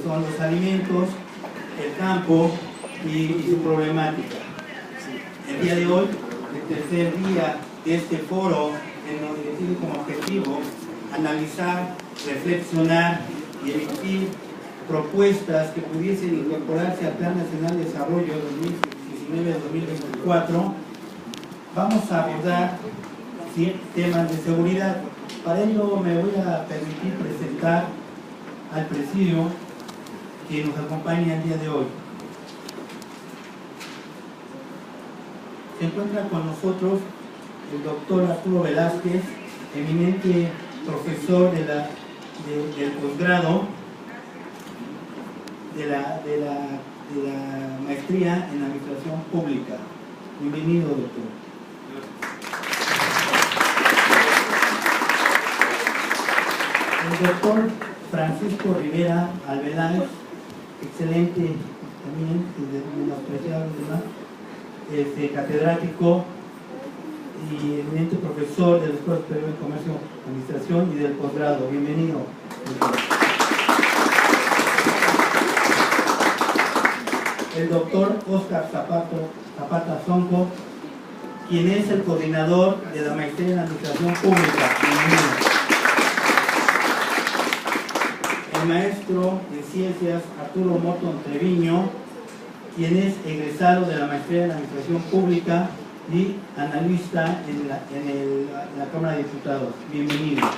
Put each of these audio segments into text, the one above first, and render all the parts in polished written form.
son los alimentos, el campo y su problemática. El día de hoy, el tercer día de este foro, en donde tiene como objetivo analizar, reflexionar y emitir propuestas que pudiesen incorporarse al Plan Nacional de Desarrollo 2019-2024, vamos a abordar temas de seguridad. Para ello me voy a permitir presentar al presidio que nos acompaña el día de hoy. Se encuentra con nosotros el doctor Arturo Velázquez, eminente profesor del posgrado de la maestría en Administración Pública. Bienvenido, doctor. El doctor Francisco Rivera Alveláez, excelente también, menospreciable además, catedrático y eminente profesor de la Escuela Superior de Comercio, Administración y del posgrado. Bienvenido. El doctor Óscar Zapata Zonco, quien es el coordinador de la maestría en Administración Pública. Bienvenido. El maestro de Ciencias Arturo Morton Treviño, quien es egresado de la maestría en Administración Pública y analista en la Cámara de Diputados. Bienvenido.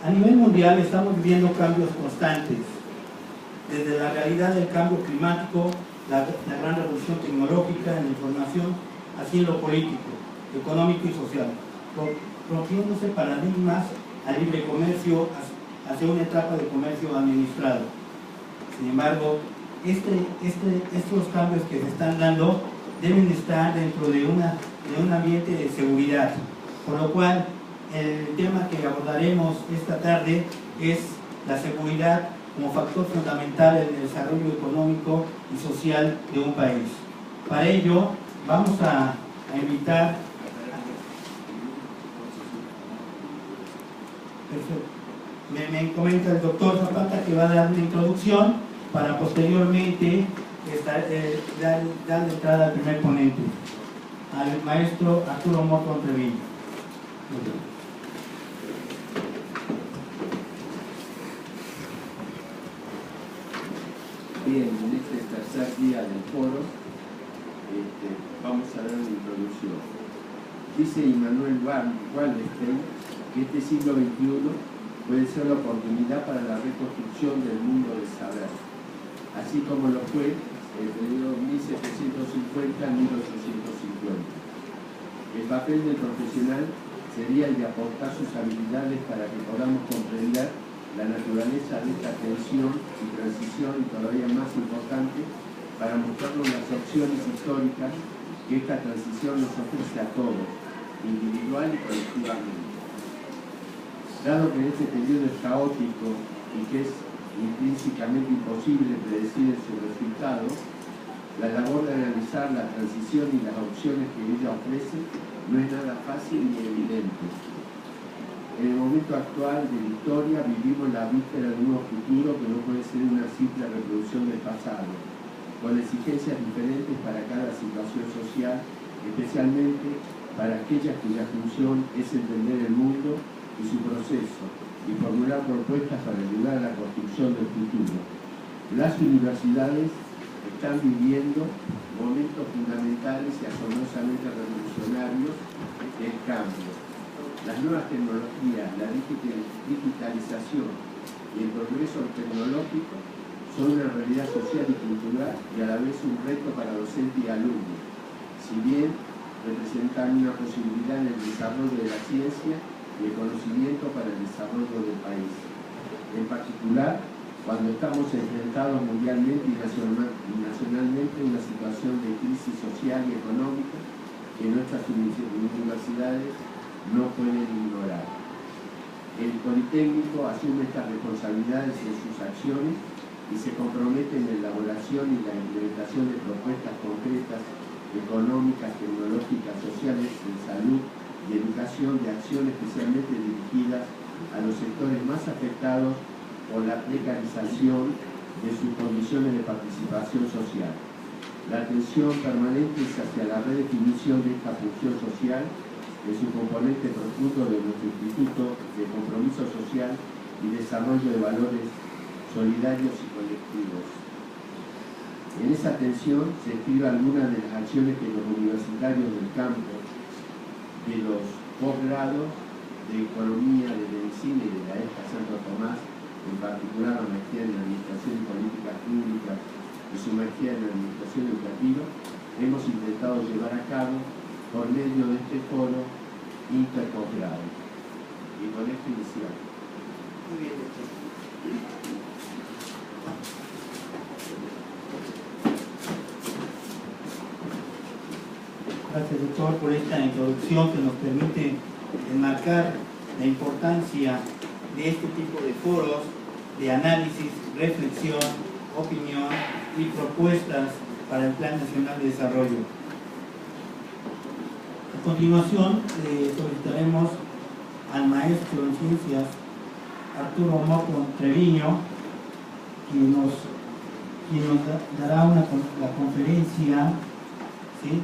A nivel mundial estamos viviendo cambios constantes, desde la realidad del cambio climático, la gran revolución tecnológica en la información, así en lo político, económico y social, rompiéndose paradigmas al libre comercio hacia una etapa de comercio administrado. Sin embargo, estos cambios que se están dando deben estar dentro de un ambiente de seguridad, por lo cual el tema que abordaremos esta tarde es la seguridad como factor fundamental en el desarrollo económico y social de un país. Para ello, vamos a invitar me comenta el doctor Zapata que va a dar una introducción para posteriormente dar entrada al primer ponente, al maestro Arturo Morton Treviño. Bien, en este tercer día del foro vamos a dar una introducción. Dice Immanuel Wallerstein que este siglo XXI puede ser la oportunidad para la reconstrucción del mundo del saber, así como lo fue el periodo 1750 a 1850. El papel del profesional sería el de aportar sus habilidades para que podamos comprender la naturaleza de esta tensión y transición, y todavía más importante, para mostrarnos las opciones históricas que esta transición nos ofrece a todos, individual y colectivamente. Dado que este periodo es caótico y que es intrínsecamente imposible predecir su resultado, la labor de analizar la transición y las opciones que ella ofrece no es nada fácil ni evidente. En el momento actual de la historia vivimos la víspera de un nuevo futuro que no puede ser una simple reproducción del pasado, con exigencias diferentes para cada situación social, especialmente para aquellas cuya función es entender el mundo y su proceso y formular propuestas para ayudar a la construcción del futuro. Las universidades están viviendo momentos fundamentales y asombrosamente revolucionarios del cambio. Las nuevas tecnologías, la digitalización y el progreso tecnológico son una realidad social y cultural y a la vez un reto para docente y alumno, si bien representan una posibilidad en el desarrollo de la ciencia y el conocimiento para el desarrollo del país. En particular, cuando estamos enfrentados mundialmente y nacionalmente a una situación de crisis social y económica que nuestras universidades no pueden ignorar. El Politécnico asume estas responsabilidades en sus acciones y se compromete en la elaboración y la implementación de propuestas concretas, económicas, tecnológicas, sociales y salud y educación de acción especialmente dirigidas a los sectores más afectados por la precarización de sus condiciones de participación social. La atención permanente es hacia la redefinición de esta función social en su componente profundo de nuestro Instituto de Compromiso Social y Desarrollo de Valores Solidarios y Colectivos. En esa atención se escriben algunas de las acciones que los universitarios del campo, de los posgrados de Economía, de Medicina y de la ESCA Santo Tomás, en particular la maestría en Administración y Políticas Públicas y su maestría en Administración Educativa, hemos intentado llevar a cabo por medio de este foro interposgrado. Y con esto iniciamos. Muy bien, doctor. Gracias, doctor, por esta introducción que nos permite enmarcar la importancia de este tipo de foros de análisis, reflexión, opinión y propuestas para el Plan Nacional de Desarrollo. A continuación, solicitaremos al maestro en ciencias Arturo Moco Treviño, quien nos dará la conferencia, ¿sí?,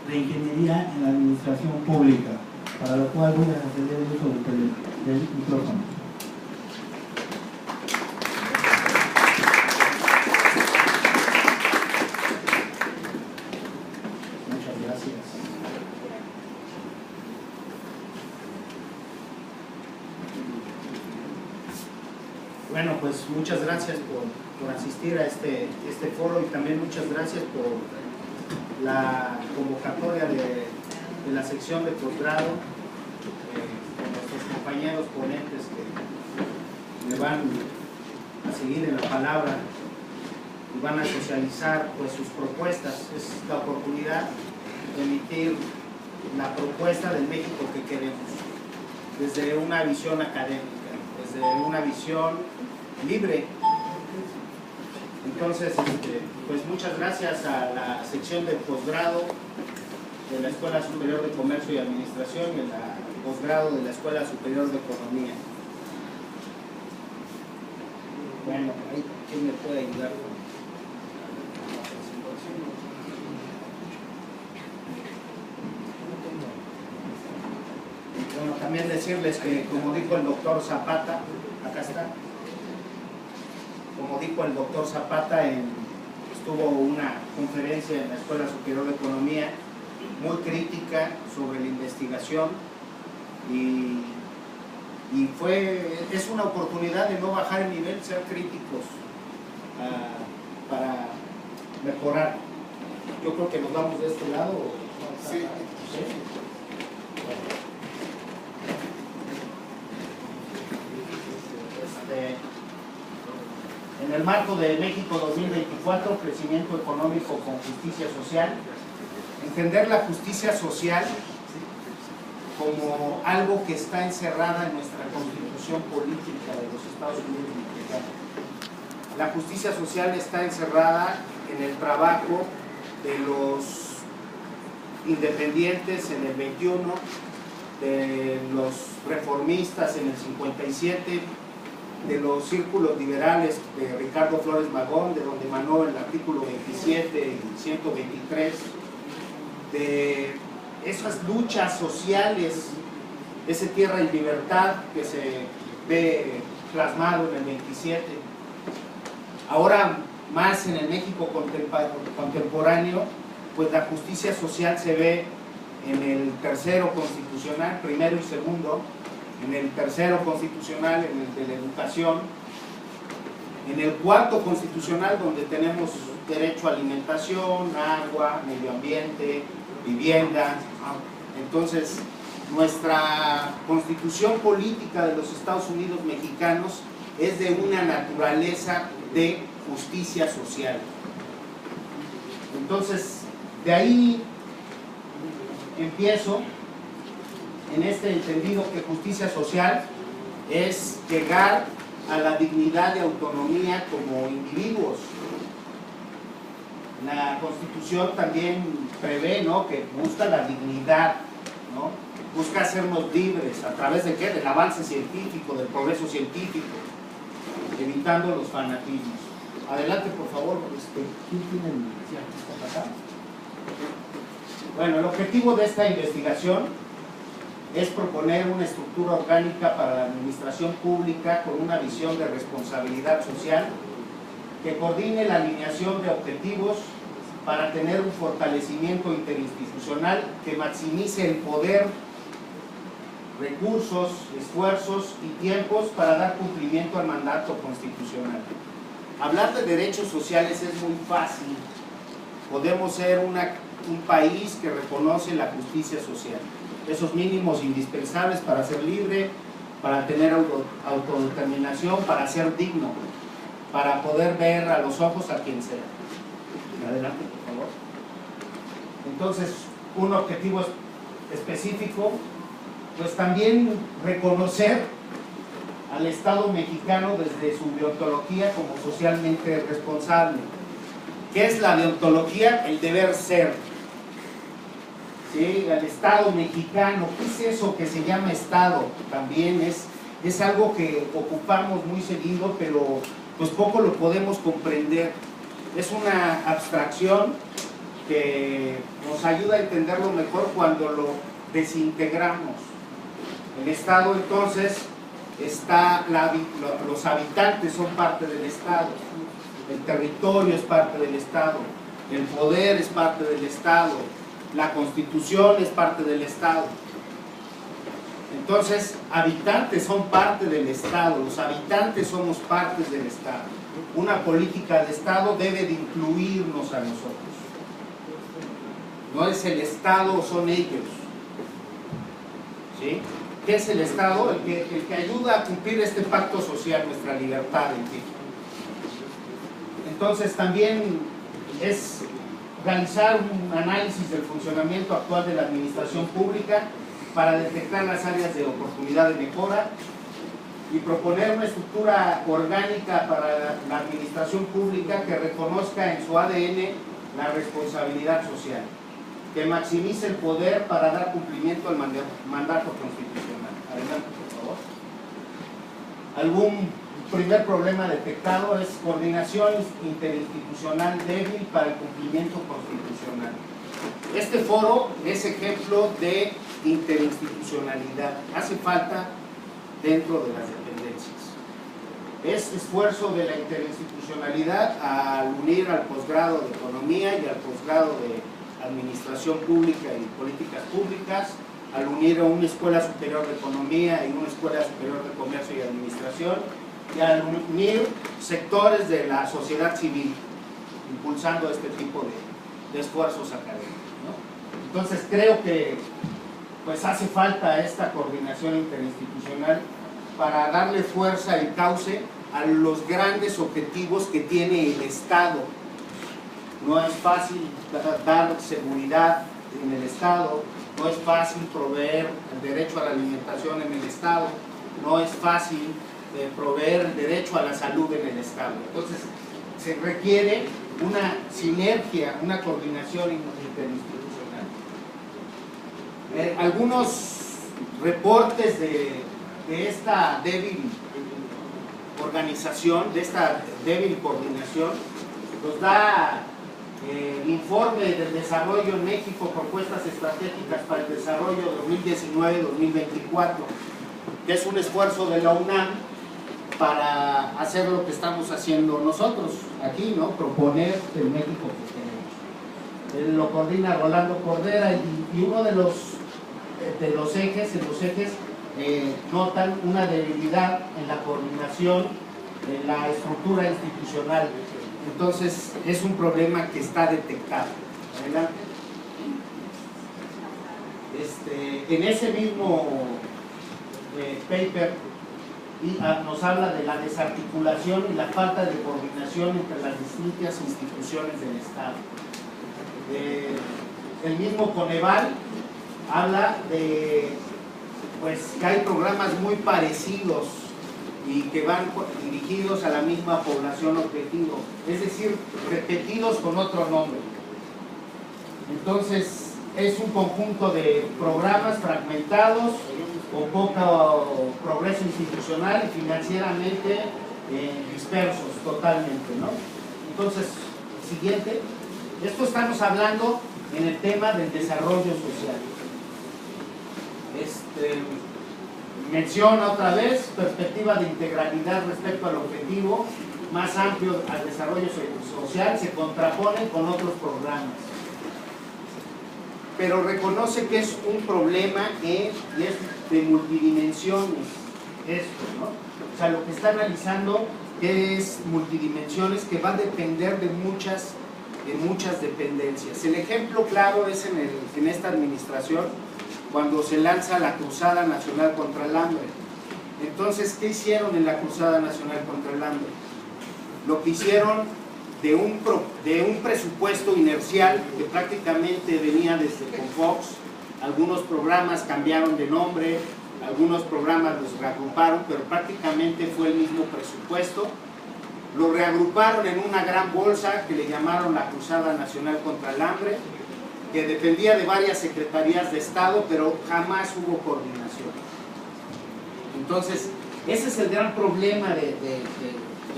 de Ingeniería en la Administración Pública, para lo cual voy a ceder el uso del micrófono. Muchas gracias. Bueno, pues muchas gracias por asistir a este foro, y también muchas gracias por la convocatoria de la sección de posgrado, con nuestros compañeros ponentes que me van a seguir en la palabra y van a socializar pues sus propuestas. Es la oportunidad de emitir la propuesta del México que queremos, desde una visión académica, desde una visión libre. Entonces, pues muchas gracias a la sección de posgrado de la Escuela Superior de Comercio y Administración y al posgrado de la Escuela Superior de Economía. Bueno, ahí, ¿quién me puede ayudar con la presentación? Bueno, también decirles que, como dijo el doctor Zapata, acá está. Como dijo el doctor Zapata, estuvo una conferencia en la Escuela Superior de Economía muy crítica sobre la investigación, y es una oportunidad de no bajar el nivel, ser críticos para mejorar. Yo creo que nos vamos de este lado. Sí. En el marco de México 2024, crecimiento económico con justicia social, entender la justicia social como algo que está encerrada en nuestra Constitución política de los Estados Unidos mexicanos. La justicia social está encerrada en el trabajo de los independientes en el 21, de los reformistas en el 57, de los círculos liberales de Ricardo Flores Magón, de donde emanó el artículo 27 y 123, de esas luchas sociales, ese Tierra y Libertad que se ve plasmado en el 27. Ahora más en el México contemporáneo, pues la justicia social se ve en el tercero constitucional, primero y segundo, en el tercero constitucional, en el de la educación, en el cuarto constitucional, donde tenemos derecho a alimentación, agua, medio ambiente, vivienda. Entonces, nuestra constitución política de los Estados Unidos mexicanos es de una naturaleza de justicia social. Entonces, de ahí empiezo en este entendido que justicia social es llegar a la dignidad de autonomía como individuos. La Constitución también prevé, ¿no?, que busca la dignidad, ¿no?, busca hacernos libres, ¿a través de qué? Del avance científico, del progreso científico, evitando los fanatismos. Adelante, por favor. ¿Quién tiene el Acá. Bueno, el objetivo de esta investigación es proponer una estructura orgánica para la administración pública con una visión de responsabilidad social que coordine la alineación de objetivos para tener un fortalecimiento interinstitucional que maximice el poder, recursos, esfuerzos y tiempos para dar cumplimiento al mandato constitucional. Hablar de derechos sociales es muy fácil. Podemos ser un país que reconoce la justicia social, esos mínimos indispensables para ser libre, para tener autodeterminación, para ser digno, para poder ver a los ojos a quien sea. Adelante, por favor. Entonces, un objetivo específico, pues también reconocer al Estado mexicano desde su deontología como socialmente responsable. ¿Qué es la deontología? El deber ser. ¿Sí? El Estado mexicano, ¿qué es eso que se llama Estado? También es algo que ocupamos muy seguido, pero pues poco lo podemos comprender. Es una abstracción que nos ayuda a entenderlo mejor cuando lo desintegramos. El Estado, entonces, los habitantes son parte del Estado, el territorio es parte del Estado, el poder es parte del Estado, la Constitución es parte del Estado. Entonces, habitantes son parte del Estado, los habitantes somos partes del Estado. Una política de Estado debe de incluirnos a nosotros. No es el Estado, son ellos. ¿Sí? ¿Qué es el Estado? El que ayuda a cumplir este pacto social, nuestra libertad, en fin. Entonces también es realizar un análisis del funcionamiento actual de la administración pública para detectar las áreas de oportunidad de mejora y proponer una estructura orgánica para la administración pública que reconozca en su ADN la responsabilidad social, que maximice el poder para dar cumplimiento al mandato constitucional. Adelante, por favor. Algún primer problema detectado es coordinación interinstitucional débil para el cumplimiento constitucional. Este foro es ejemplo de interinstitucionalidad. Hace falta dentro de las dependencias. Es esfuerzo de la interinstitucionalidad al unir al posgrado de Economía y al posgrado de Administración Pública y Políticas Públicas, al unir a una Escuela Superior de Economía y una Escuela Superior de Comercio y Administración, y al unir sectores de la sociedad civil, impulsando este tipo de esfuerzos académicos, ¿no? Entonces creo que pues hace falta esta coordinación interinstitucional para darle fuerza y cauce a los grandes objetivos que tiene el Estado. No es fácil dar seguridad en el Estado, no es fácil proveer el derecho a la alimentación en el Estado, no es fácil proveer el derecho a la salud en el Estado. Entonces se requiere una sinergia, una coordinación interinstitucional. Algunos reportes de esta débil organización, de esta débil coordinación, nos da el informe del desarrollo en México, propuestas estratégicas para el desarrollo 2019-2024, que es un esfuerzo de la UNAM para hacer lo que estamos haciendo nosotros aquí, ¿no? Proponer el México que tenemos. Lo coordina Rolando Cordera y uno de los ejes, notan una debilidad en la coordinación, en la estructura institucional. Entonces es un problema que está detectado. Adelante. En ese mismo paper nos habla de la desarticulación y la falta de coordinación entre las distintas instituciones del Estado. El mismo Coneval habla de pues, que hay programas muy parecidos y que van dirigidos a la misma población objetivo, es decir, repetidos con otro nombre. Entonces es un conjunto de programas fragmentados, con poco progreso institucional y financieramente dispersos totalmente, ¿no? Entonces, siguiente. Esto estamos hablando en el tema del desarrollo social. Menciona otra vez perspectiva de integralidad respecto al objetivo más amplio al desarrollo social, se contrapone con otros programas. Pero reconoce que es un problema y es de multidimensiones esto, ¿no? O sea, lo que está analizando es multidimensiones que va a depender de muchas dependencias. El ejemplo claro es en esta administración, cuando se lanza la Cruzada Nacional contra el Hambre. Entonces, ¿qué hicieron en la Cruzada Nacional contra el Hambre? Lo que hicieron de un presupuesto inercial que prácticamente venía desde Confox. Algunos programas cambiaron de nombre, algunos programas los reagruparon, pero prácticamente fue el mismo presupuesto. Lo reagruparon en una gran bolsa que le llamaron la Cruzada Nacional contra el Hambre, que dependía de varias secretarías de Estado, pero jamás hubo coordinación. Entonces, ese es el gran problema de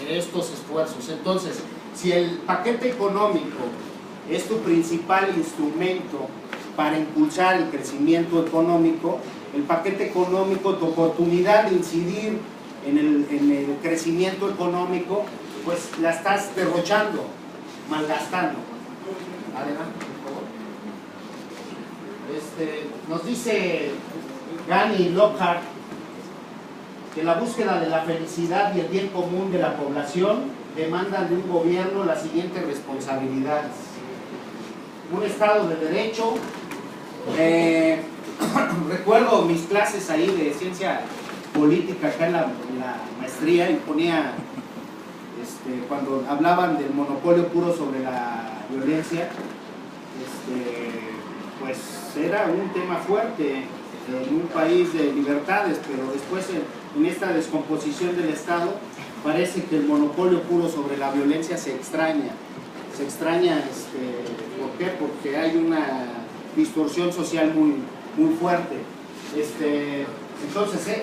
estos esfuerzos. Entonces, si el paquete económico es tu principal instrumento para impulsar el crecimiento económico, el paquete económico, tu oportunidad de incidir en el crecimiento económico, pues la estás derrochando, malgastando. Adelante, por favor. Nos dice Gani Lockhart que la búsqueda de la felicidad y el bien común de la población demandan de un gobierno las siguientes responsabilidades: un Estado de Derecho. Recuerdo mis clases ahí de ciencia política acá en la maestría, y ponía cuando hablaban del monopolio puro sobre la violencia, pues era un tema fuerte en un país de libertades, pero después en esta descomposición del Estado parece que el monopolio puro sobre la violencia se extraña. Se extraña, ¿por qué? Porque hay una distorsión social muy fuerte. Entonces,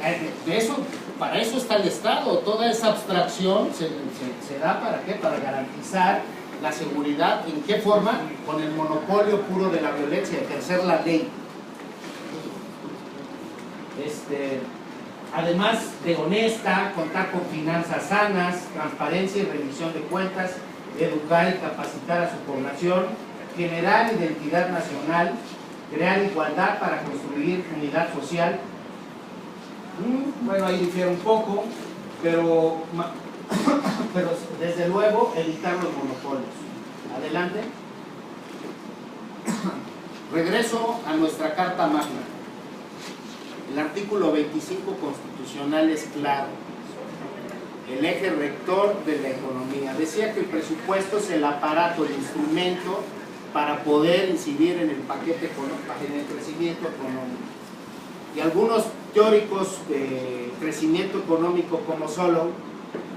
para eso está el Estado. Toda esa abstracción se da ¿para qué? Para garantizar la seguridad. ¿En qué forma? Con el monopolio puro de la violencia, ejercer la ley. Además de honesta, contar con finanzas sanas, transparencia y rendición de cuentas, educar y capacitar a su población, generar identidad nacional, crear igualdad para construir unidad social. Bueno, ahí difiere un poco, pero desde luego evitar los monopolios. Adelante. Regreso a nuestra Carta Magna. El artículo 25 constitucional es claro. El eje rector de la economía. Decía que el presupuesto es el aparato, el instrumento para poder incidir en el paquete económico, en el crecimiento económico. Y algunos teóricos de crecimiento económico como Solow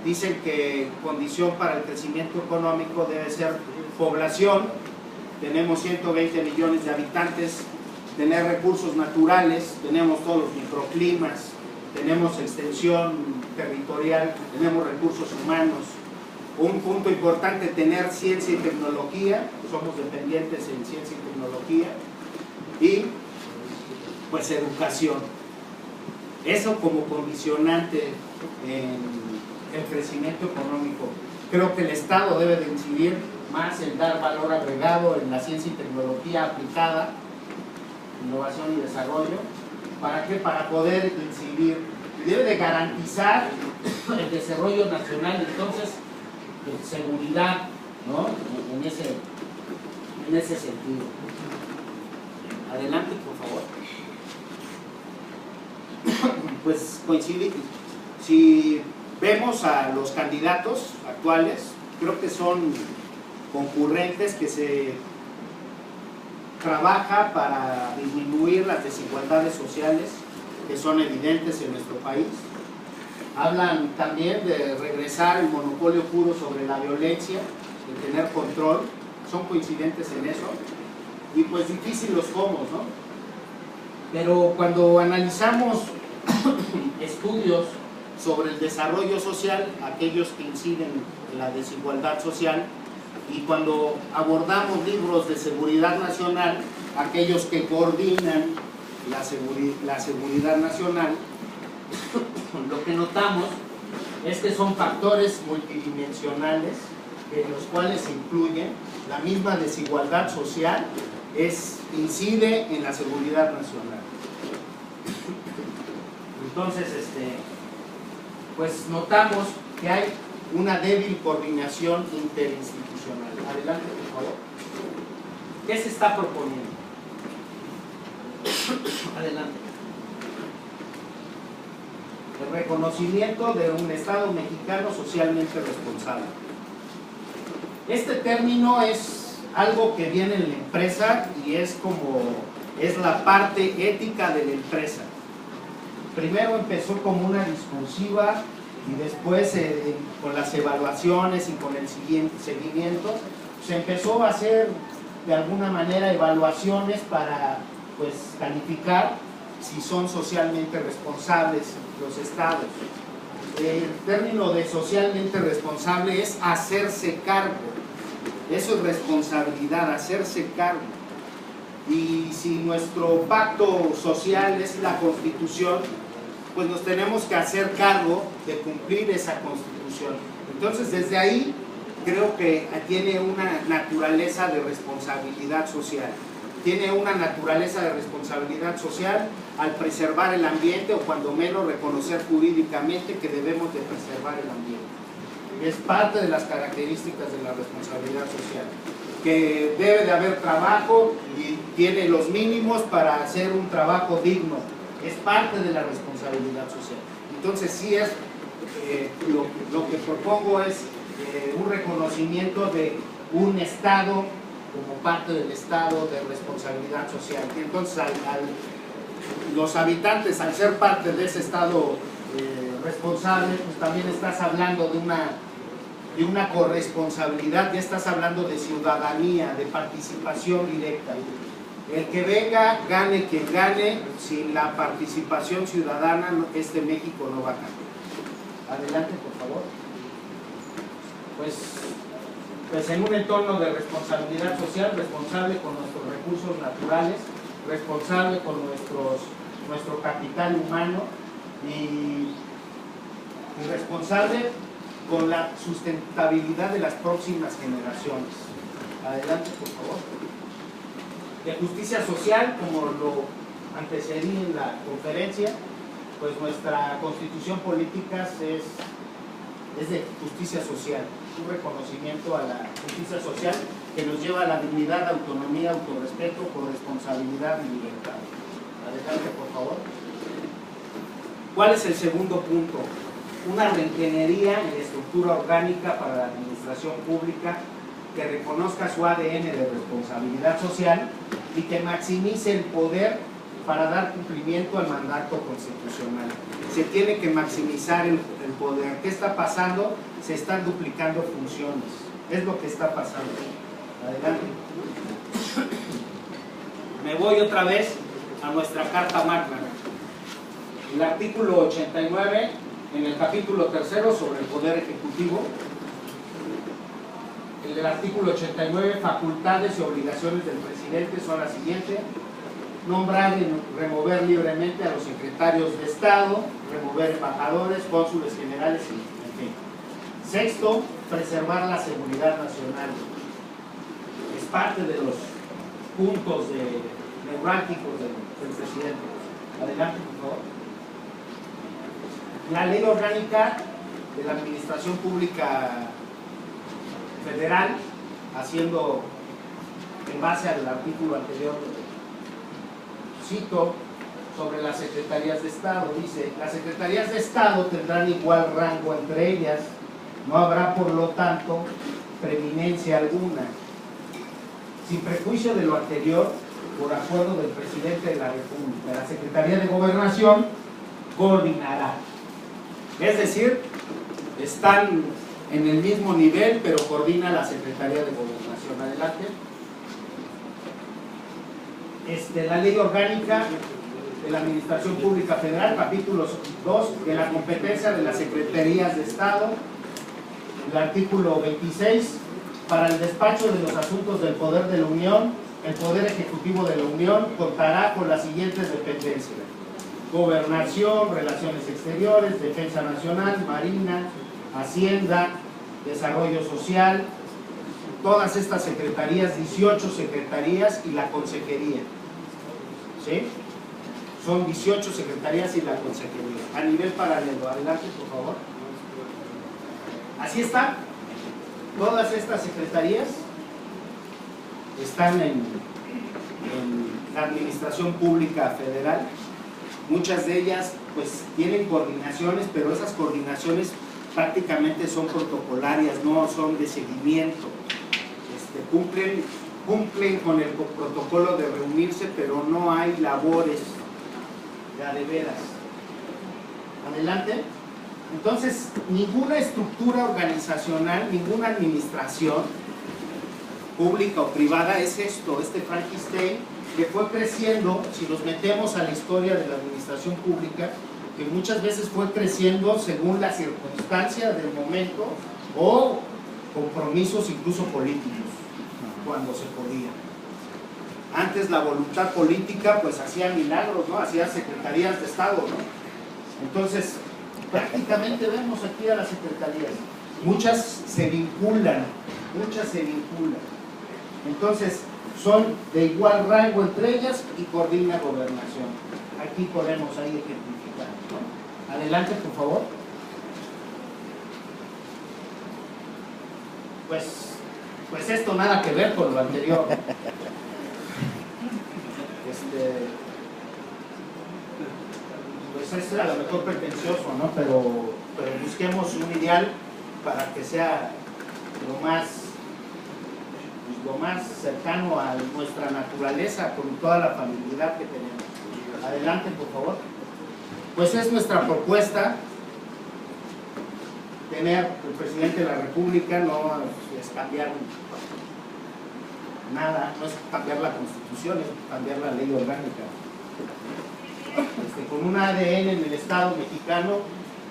dicen que condición para el crecimiento económico debe ser población. Tenemos 120 millones de habitantes, tener recursos naturales, tenemos todos los microclimas, tenemos extensión territorial, tenemos recursos humanos. Un punto importante, tener ciencia y tecnología, somos dependientes en ciencia y tecnología, y pues educación. Eso como condicionante en el crecimiento económico. Creo que el Estado debe de incidir más en dar valor agregado en la ciencia y tecnología aplicada, innovación y desarrollo. ¿Para qué? Para poder incidir. Debe de garantizar el desarrollo nacional, entonces, de seguridad, ¿no? En ese sentido. Adelante, por favor. Pues coincide. Si vemos a los candidatos actuales, creo que son concurrentes que se trabaja para disminuir las desigualdades sociales que son evidentes en nuestro país. Hablan también de regresar el monopolio puro sobre la violencia, de tener control, son coincidentes en eso. y pues difícil los cómo, ¿no? Pero cuando analizamos estudios sobre el desarrollo social, aquellos que inciden en la desigualdad social, y cuando abordamos libros de seguridad nacional, aquellos que coordinan la seguridad nacional, lo que notamos es que son factores multidimensionales en los cuales se incluyen la misma desigualdad social, incide en la seguridad nacional. Entonces, pues notamos que hay una débil coordinación interinstitucional. Adelante, por favor. ¿Qué se está proponiendo? Adelante. El reconocimiento de un Estado mexicano socialmente responsable. Este término es algo que viene en la empresa y es la parte ética de la empresa. Primero empezó como una discursiva y después con las evaluaciones y con el seguimiento se empezó a hacer de alguna manera evaluaciones para pues calificar si son socialmente responsables los estados. El término de socialmente responsable es hacerse cargo. Eso es responsabilidad, hacerse cargo. Y si nuestro pacto social es la Constitución, pues nos tenemos que hacer cargo de cumplir esa Constitución. Entonces, desde ahí creo que tiene una naturaleza de responsabilidad social. Tiene una naturaleza de responsabilidad social al preservar el ambiente, o cuando menos reconocer jurídicamente que debemos de preservar el ambiente. Es parte de las características de la responsabilidad social, que debe de haber trabajo y tiene los mínimos para hacer un trabajo digno. Es parte de la responsabilidad social. Entonces sí es, lo que propongo es un reconocimiento de un Estado como parte del Estado de responsabilidad social. Y entonces los habitantes, al ser parte de ese Estado responsable, pues también estás hablando de una corresponsabilidad, ya estás hablando de ciudadanía, de participación directa. El que venga, gane quien gane, sin la participación ciudadana, este México no va a cambiar. Adelante, por favor. Pues en un entorno de responsabilidad social, responsable con nuestros recursos naturales, responsable con nuestro capital humano y responsable con la sustentabilidad de las próximas generaciones. Adelante, por favor. De justicia social, como lo antecedí en la conferencia, pues nuestra constitución política es de justicia social, un reconocimiento a la justicia social que nos lleva a la dignidad, autonomía, autorrespeto, corresponsabilidad y libertad. Adelante, por favor. ¿Cuál es el segundo punto? Una reingeniería en la estructura orgánica para la administración pública que reconozca su ADN de responsabilidad social y que maximice el poder para dar cumplimiento al mandato constitucional. Se tiene que maximizar el poder. ¿Qué está pasando? Se están duplicando funciones. Es lo que está pasando. Adelante. Me voy otra vez a nuestra Carta Magna. El artículo 89, en el capítulo 3 sobre el Poder Ejecutivo, el artículo 89, facultades y obligaciones del presidente son las siguientes: nombrar y remover libremente a los secretarios de Estado, remover embajadores, cónsules generales y en fin. Sexto, preservar la seguridad nacional. Es parte de los puntos neurálgicos del presidente. Adelante, por favor. La ley orgánica de la Administración Pública Federal, haciendo en base al artículo anterior, cito sobre las secretarías de Estado, dice: las secretarías de Estado tendrán igual rango entre ellas, no habrá por lo tanto preeminencia alguna. Sin prejuicio de lo anterior, por acuerdo del presidente de la República, la Secretaría de Gobernación coordinará. Es decir, están en el mismo nivel, pero coordina la Secretaría de Gobernación. Adelante. la ley orgánica de la Administración Pública Federal, capítulo 2, de la competencia de las Secretarías de Estado, el artículo 26, para el despacho de los asuntos del Poder de la Unión, el Poder Ejecutivo de la Unión contará con las siguientes dependencias: Gobernación, Relaciones Exteriores, Defensa Nacional, Marina, Hacienda, Desarrollo Social, todas estas secretarías, 18 secretarías y la consejería, ¿sí? Son 18 secretarías y la consejería, a nivel paralelo. Adelante, por favor. Así está. Todas estas secretarías están en la Administración Pública Federal. Muchas de ellas pues tienen coordinaciones, pero esas coordinaciones prácticamente son protocolarias, no son de seguimiento. Cumplen con el protocolo de reunirse, pero no hay labores de veras. Adelante. Entonces, ninguna estructura organizacional, ninguna administración pública o privada es esto, este Frankenstein que fue creciendo. Si nos metemos a la historia de la administración pública, que muchas veces fue creciendo según la circunstancia del momento o compromisos incluso políticos, cuando se podía. Antes la voluntad política pues hacía milagros, ¿no? Hacía secretarías de Estado, ¿no? Entonces, prácticamente vemos aquí a las secretarías. Muchas se vinculan. Entonces, son de igual rango entre ellas y coordina gobernación. Aquí podemos ahí ejemplificar, ¿no? Adelante, por favor. Pues esto nada que ver con lo anterior. Pues es a lo mejor pretencioso, ¿no? Pero busquemos un ideal para que sea lo más cercano a nuestra naturaleza, con toda la familiaridad que tenemos. Adelante, por favor. Pues es nuestra propuesta tener el presidente de la República, no es cambiar nada, no es cambiar la Constitución, es cambiar la ley orgánica. Con un ADN en el Estado mexicano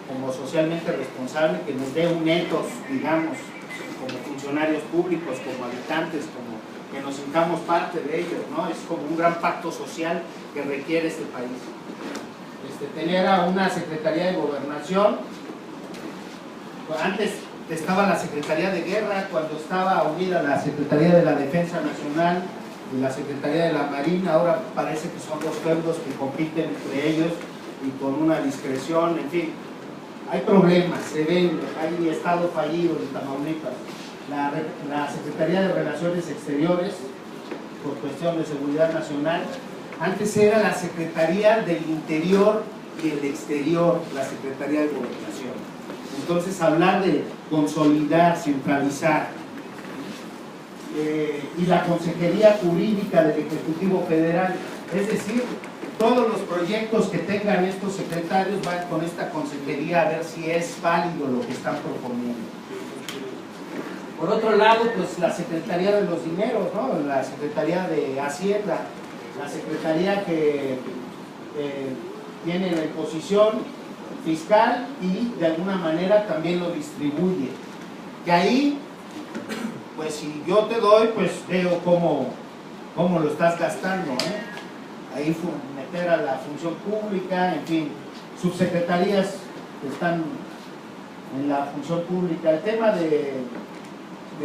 como socialmente responsable, que nos dé un ethos, digamos, como funcionarios públicos, como habitantes, como que nos sintamos parte de ellos, ¿no? Es como un gran pacto social que requiere este país. Tener a una Secretaría de Gobernación. Antes estaba la Secretaría de Guerra, cuando estaba unida la Secretaría de la Defensa Nacional y la Secretaría de la Marina. Ahora parece que son dos feudos que compiten entre ellos y con una discreción, en fin. Hay problemas, se ven, hay estado fallido en Tamaulipas. La Secretaría de Relaciones Exteriores, por cuestión de seguridad nacional, antes era la Secretaría del Interior y el Exterior, la Secretaría de Gobernación. Entonces, hablar de consolidar, centralizar, y la Consejería Jurídica del Ejecutivo Federal, es decir, todos los proyectos que tengan estos secretarios van con esta consejería a ver si es válido lo que están proponiendo. Por otro lado, pues la Secretaría de los Dineros, ¿no? La Secretaría de Hacienda, la Secretaría que tiene la imposición fiscal y de alguna manera también lo distribuye. Que ahí, pues si yo te doy, pues veo cómo lo estás gastando, ¿eh? Ahí meter a la función pública, en fin, subsecretarías que están en la función pública. El tema de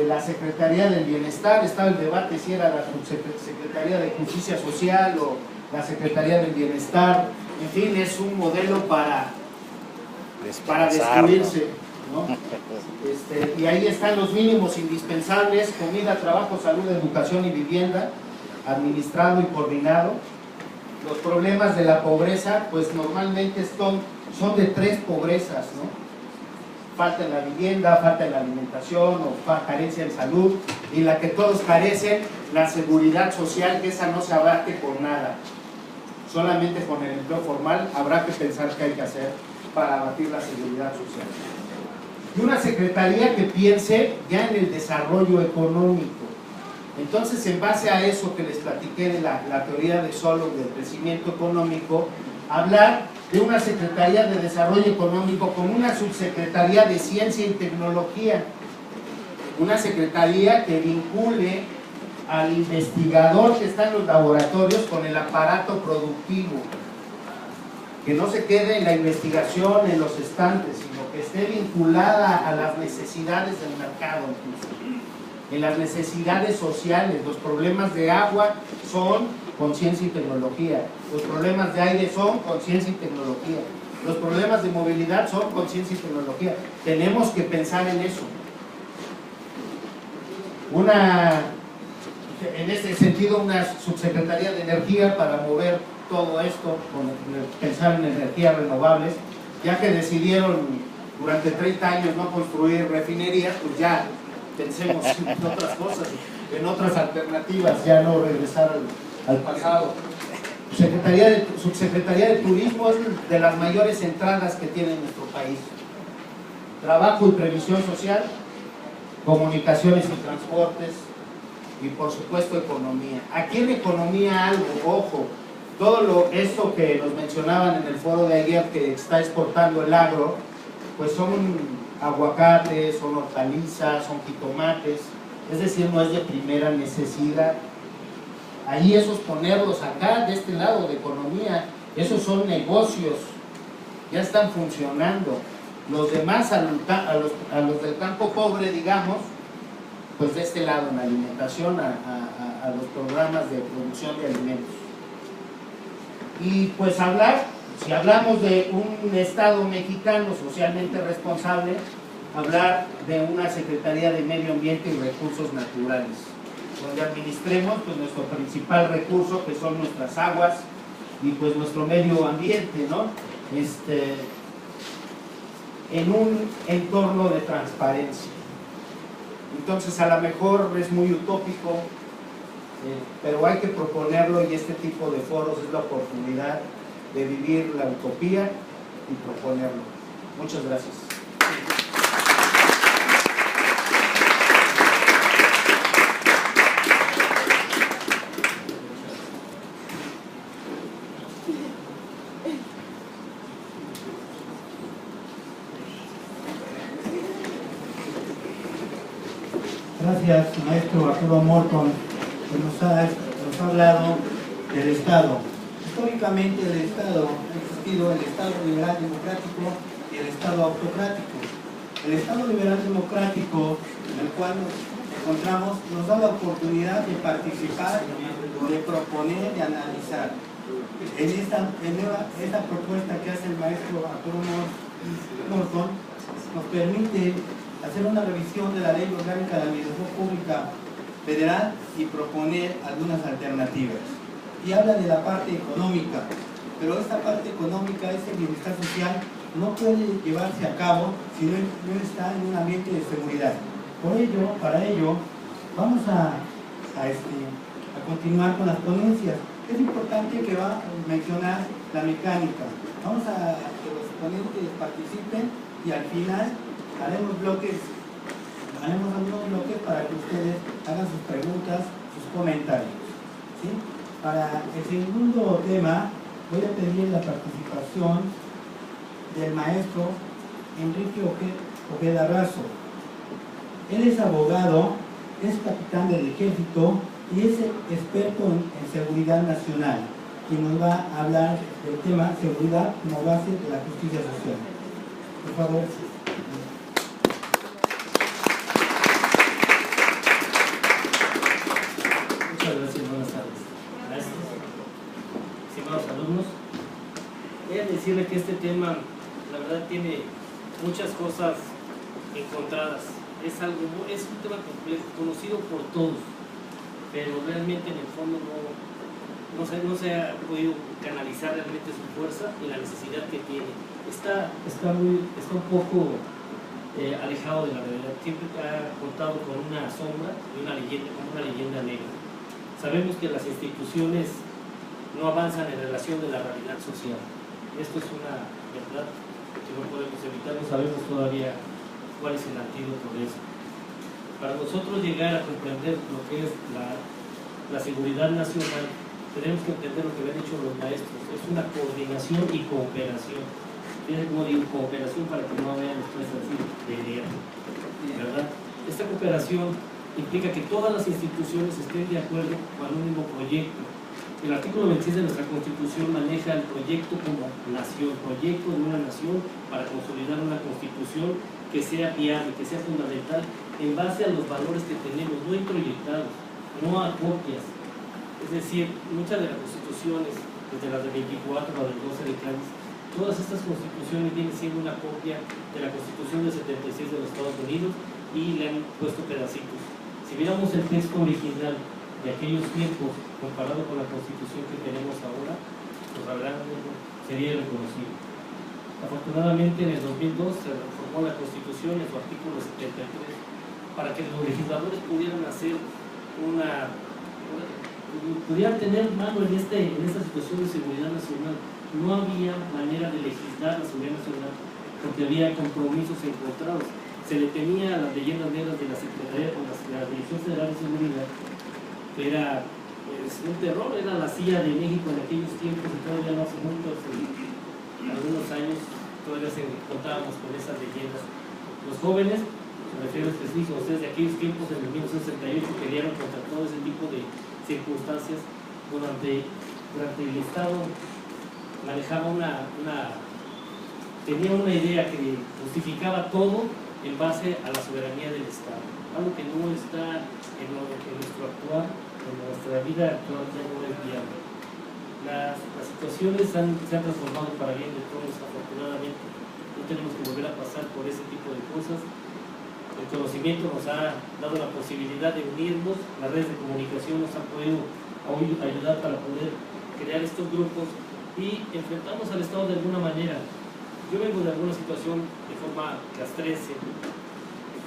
la Secretaría del Bienestar, estaba el debate si era la Secretaría de Justicia Social o la Secretaría del Bienestar. En fin, es un modelo para destruirse, ¿no? Y ahí están los mínimos indispensables: comida, trabajo, salud, educación y vivienda, administrado y coordinado. Los problemas de la pobreza, pues normalmente son de tres pobrezas, ¿no? Falta en la vivienda, falta en la alimentación o carencia en salud, y la que todos carecen, la seguridad social, que esa no se abate por nada. Solamente con el empleo formal habrá que pensar qué hay que hacer para abatir la seguridad social. Y una secretaría que piense ya en el desarrollo económico, Entonces, en base a eso que les platiqué de la teoría de Solon del crecimiento económico, hablar de una Secretaría de Desarrollo Económico como una subsecretaría de Ciencia y Tecnología, una secretaría que vincule al investigador que está en los laboratorios con el aparato productivo, que no se quede en la investigación en los estantes, sino que esté vinculada a las necesidades del mercado, incluso en las necesidades sociales. Los problemas de agua son con ciencia y tecnología, los problemas de aire son con ciencia y tecnología, los problemas de movilidad son con ciencia y tecnología. Tenemos que pensar en eso. En este sentido, una subsecretaría de energía para mover todo esto, pensar en energías renovables, ya que decidieron durante 30 años no construir refinerías, pues ya pensemos en otras cosas, en otras alternativas, ya no regresar al pasado. Subsecretaría de Turismo es de las mayores entradas que tiene nuestro país. Trabajo y Previsión Social, Comunicaciones y Transportes, y por supuesto Economía. Aquí en Economía algo, ojo, todo esto que nos mencionaban en el foro de ayer que está exportando el agro, pues son aguacates, son hortalizas, son jitomates, es decir, no es de primera necesidad. Ahí esos ponerlos acá, de este lado de Economía, esos son negocios, ya están funcionando. Los demás, a los del campo pobre, digamos, pues de este lado, en la alimentación, a los programas de producción de alimentos. Y pues si hablamos de un Estado mexicano socialmente responsable, hablar de una Secretaría de Medio Ambiente y Recursos Naturales, donde administremos pues nuestro principal recurso, que son nuestras aguas y pues nuestro medio ambiente, ¿no? En un entorno de transparencia. Entonces, a lo mejor es muy utópico, pero hay que proponerlo, y este tipo de foros es la oportunidad de vivir la utopía y proponerlo. Muchas gracias. Gracias, maestro Arturo Morton, que nos ha hablado del Estado. Históricamente el Estado ha existido el Estado liberal democrático y el Estado autocrático. El Estado liberal democrático, en el cual nos encontramos, nos da la oportunidad de participar, de proponer, de analizar. En esta propuesta que hace el maestro Arturo Morton, nos permite hacer una revisión de la Ley Orgánica de la Administración Pública Federal y proponer algunas alternativas. Y habla de la parte económica, pero esta parte económica, este bienestar social, no puede llevarse a cabo si no está en un ambiente de seguridad. Para ello, vamos a continuar con las ponencias. Es importante que va a mencionar la mecánica. Vamos a que los ponentes participen y al final haremos algunos bloques para que ustedes hagan sus preguntas, sus comentarios, ¿sí? Para el segundo tema voy a pedir la participación del maestro Enrique Ojeda Razo. Él es abogado, es capitán del ejército y es experto en seguridad nacional, y nos va a hablar del tema seguridad como base de la justicia social. Por favor. Muchas gracias, buenas tardes. Gracias. Estimados alumnos, voy a decirle que este tema, la verdad, tiene muchas cosas encontradas. Es un tema complejo, conocido por todos, pero realmente en el fondo no se ha podido canalizar realmente su fuerza y la necesidad que tiene. Está un poco alejado de la realidad. Siempre ha contado con una sombra y una leyenda negra. Sabemos que las instituciones no avanzan en relación de la realidad social. Esto es una verdad que no podemos evitar, no sabemos todavía cuál es el antídoto de eso. Para nosotros llegar a comprender lo que es la seguridad nacional, tenemos que entender lo que habían dicho los maestros, es una coordinación y cooperación. Fíjense cómo digo cooperación para que no vean después así de idea, ¿verdad? Esta cooperación implica que todas las instituciones estén de acuerdo con un mismo proyecto. El artículo 26 de nuestra Constitución maneja el proyecto como nación, proyecto de una nación para consolidar una constitución que sea viable, que sea fundamental en base a los valores que tenemos, no introyectados, no a copias. Es decir, muchas de las constituciones, desde las de 24 a la del 12 de Cádiz, todas estas constituciones vienen siendo una copia de la Constitución del 76 de los Estados Unidos y le han puesto pedacitos. Si viéramos el texto original de aquellos tiempos comparado con la Constitución que tenemos ahora, pues la verdad sería irreconocible. Afortunadamente en el 2002 se reformó la Constitución en su artículo 73 para que los legisladores pudieran hacer pudieran tener mano en esta situación de seguridad nacional. No había manera de legislar la seguridad nacional porque había compromisos encontrados. Se le tenía a las leyendas negras de la Secretaría con la Dirección Federal de Seguridad, que era un terror, era la CIA de México en aquellos tiempos y todavía no hace muchos algunos años todavía contábamos con esas leyendas. Los jóvenes, me refiero específicamente a ustedes de aquellos tiempos, en el 1968 pelearon contra todo ese tipo de circunstancias. Durante el Estado manejaba tenía una idea que justificaba todo en base a la soberanía del Estado, algo que no está en nuestro actual, en nuestra vida actual ya no es viable. Las situaciones se han transformado para bien de todos, afortunadamente. No tenemos que volver a pasar por ese tipo de cosas. El conocimiento nos ha dado la posibilidad de unirnos, las redes de comunicación nos han podido ayudar para poder crear estos grupos y enfrentarnos al Estado de alguna manera. Yo vengo de alguna situación de forma castrense.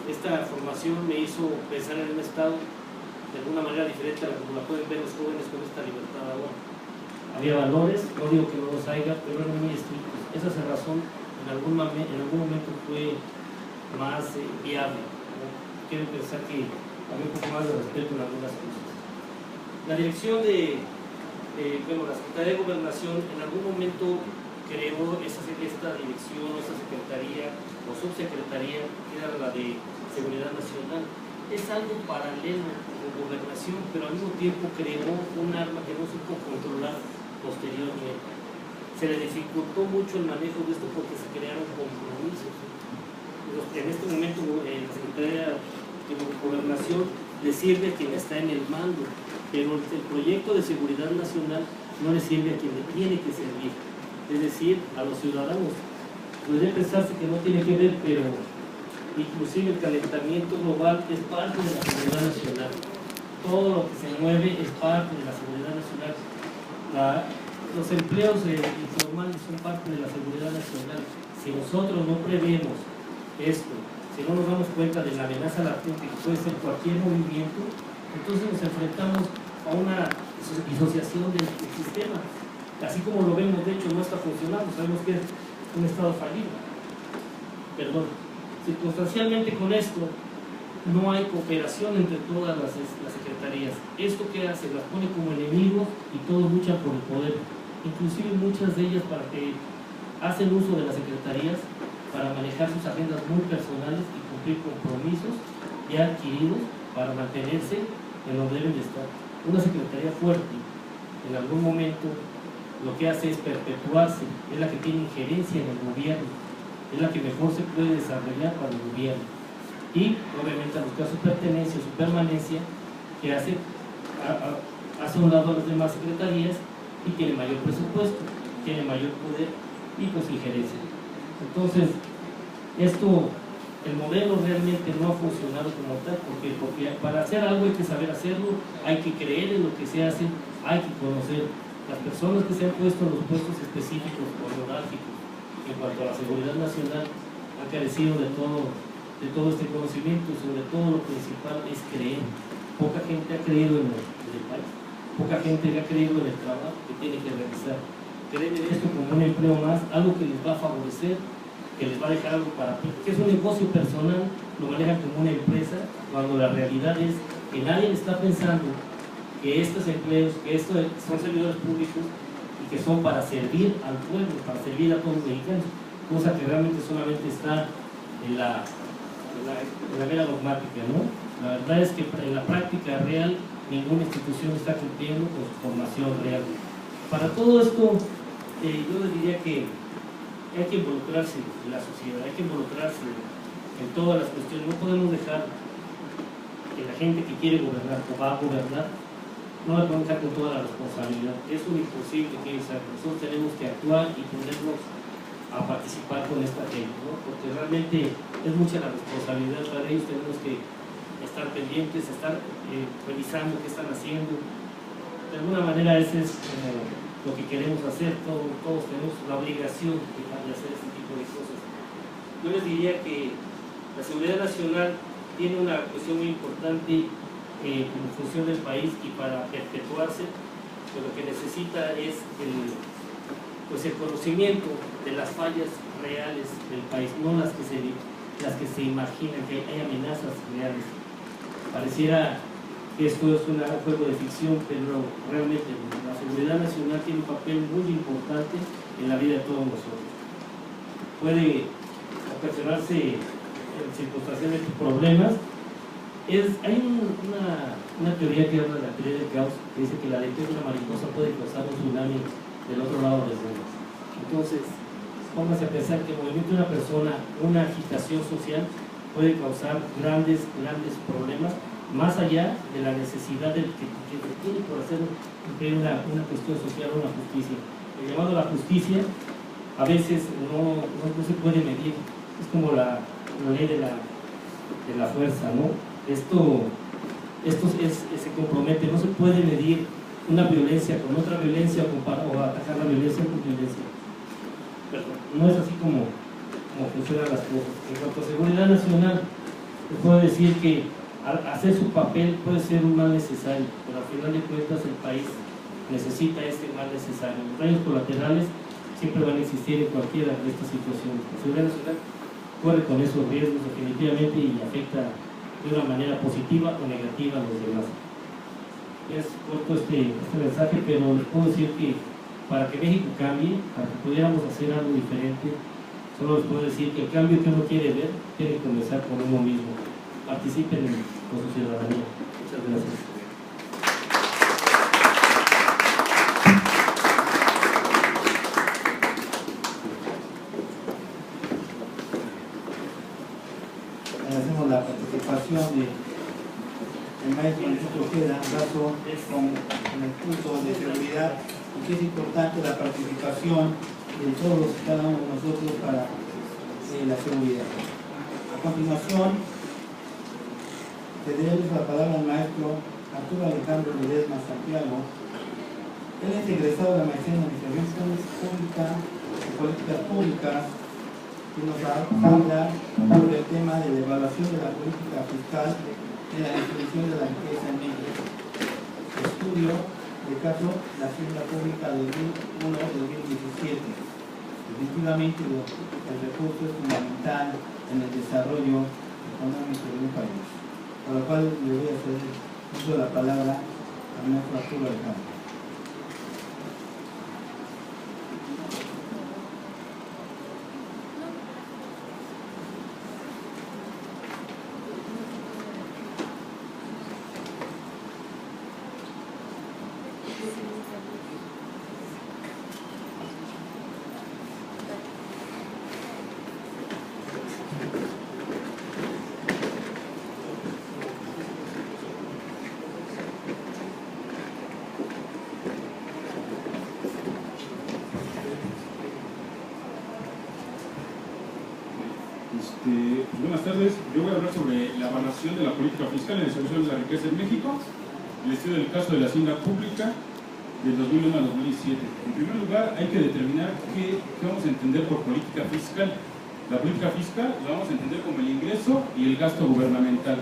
Esta formación me hizo pensar en un Estado de alguna manera diferente a como la pueden ver los jóvenes con esta libertad ahora. Había valores, no digo que no los haya, pero eran muy estrictos. Esa es la razón, en algún momento fue más viable, ¿no? Quiero pensar que había un poco más de respeto en algunas cosas. La dirección la Secretaría de Gobernación en algún momento creó esta dirección, esta secretaría o subsecretaría, que era la de Seguridad Nacional. Es algo paralelo con Gobernación, pero al mismo tiempo creó un arma que no supo controlar posteriormente. Se le dificultó mucho el manejo de esto porque se crearon compromisos. En este momento la Secretaría de Gobernación le sirve a quien está en el mando, pero el proyecto de Seguridad Nacional no le sirve a quien le tiene que servir, es decir, a los ciudadanos. Podría pensarse que no tiene que ver, pero inclusive el calentamiento global es parte de la seguridad nacional. Todo lo que se mueve es parte de la seguridad nacional. Los empleos informales son parte de la seguridad nacional. Si nosotros no prevemos esto, si no nos damos cuenta de la amenaza latente que puede ser cualquier movimiento, entonces nos enfrentamos a una disociación del sistema. Así como lo vemos, de hecho no está funcionando, sabemos que es un Estado fallido. Perdón. Circunstancialmente con esto no hay cooperación entre todas las secretarías. ¿Esto qué hace? Las pone como enemigos y todos luchan por el poder. Inclusive muchas de ellas hacen uso de las secretarías para manejar sus agendas muy personales y cumplir compromisos ya adquiridos para mantenerse en donde deben de estar. Una secretaría fuerte en algún momento lo que hace es perpetuarse, es la que tiene injerencia en el gobierno, es la que mejor se puede desarrollar para el gobierno y obviamente al buscar su pertenencia, su permanencia, que hace a un lado a las demás secretarías y tiene mayor presupuesto, tiene mayor poder y pues injerencia. Entonces el modelo realmente no ha funcionado como tal, porque para hacer algo hay que saber hacerlo, hay que creer en lo que se hace, hay que conocer. Las personas que se han puesto en los puestos específicos o neurálgicos en cuanto a la seguridad nacional han carecido de todo este conocimiento. Sobre todo lo principal es creer. Poca gente ha creído en el país, poca gente ha creído en el trabajo que tiene que realizar. Creen en esto como un empleo más, algo que les va a favorecer que les va a dejar algo para que es un negocio personal, lo manejan como una empresa, cuando la realidad es que nadie está pensando que estos empleos, que estos son servidores públicos y que son para servir al pueblo, para servir a todos los mexicanos, cosa que realmente solamente está en la mera dogmática, ¿no? La verdad es que en la práctica real ninguna institución está cumpliendo con su formación real. Para todo esto, yo les diría que hay que involucrarse en la sociedad, hay que involucrarse en todas las cuestiones. No podemos dejar que la gente que quiere gobernar o va a gobernar no le podemos dejar con toda la responsabilidad. Es un imposible que nosotros tenemos que actuar y ponernos a participar con esta gente, ¿no? Porque realmente es mucha la responsabilidad para ellos. Tenemos que estar pendientes, estar revisando qué están haciendo. De alguna manera ese es lo que queremos hacer. Todos tenemos la obligación de hacer este tipo de cosas. Yo les diría que la seguridad nacional tiene una cuestión muy importante como función del país, y para perpetuarse pues lo que necesita es el conocimiento de las fallas reales del país, no las que se imaginan, que hay amenazas reales. Pareciera que esto es un juego de ficción, pero realmente la seguridad nacional tiene un papel muy importante en la vida de todos nosotros. Puede ocasionarse en circunstancias de problemas. Hay una teoría que habla de la teoría del caos, que dice que la aleteo de una mariposa puede causar un tsunami del otro lado del mundo. Entonces, póngase a pensar que el movimiento de una persona, una agitación social, puede causar grandes problemas, más allá de la necesidad que tiene por hacer una cuestión social, una justicia. El llamado a la justicia a veces no se puede medir, es como la ley de la fuerza, ¿no? Esto se compromete, no se puede medir una violencia con otra violencia o atacar la violencia con violencia. Perdón, no es así como funcionan las cosas. En cuanto a seguridad nacional, les puedo decir que hacer su papel puede ser un mal necesario, pero al final de cuentas el país necesita este mal necesario. Los daños colaterales siempre van a existir en cualquiera de estas situaciones. La seguridad nacional corre con esos riesgos definitivamente y afecta de una manera positiva o negativa a los demás. Es corto este mensaje, pero les puedo decir que para que México cambie, para que pudiéramos hacer algo diferente, solo les puedo decir que el cambio que uno quiere ver tiene que comenzar con uno mismo. Participen con su ciudadanía. Muchas gracias. Agradecemos la participación del maestro Francisco Ojeda Razo con el punto de seguridad, y que es importante la participación de todos y cada uno de nosotros para la seguridad. A continuación, cederemos la palabra al maestro Arturo Alejandro Ledesma Santiago. Él es egresado de la maestría en Administración Pública y Políticas Públicas, que nos va a hablar sobre el tema de la evaluación de la política fiscal de la distribución de la riqueza en México. Estudio de caso de Hacienda Pública 2001-2017. Definitivamente el recurso es fundamental en el desarrollo económico de un país, por lo cual le voy a hacer uso de la palabra al maestro Arturo Alejandro. Buenas tardes, yo voy a hablar sobre la evaluación de la política fiscal en la distribución de la riqueza en México, el estudio del caso de la Hacienda Pública del 2001 a 2007. En primer lugar, hay que determinar qué vamos a entender por política fiscal. La política fiscal la vamos a entender como el ingreso y el gasto gubernamental,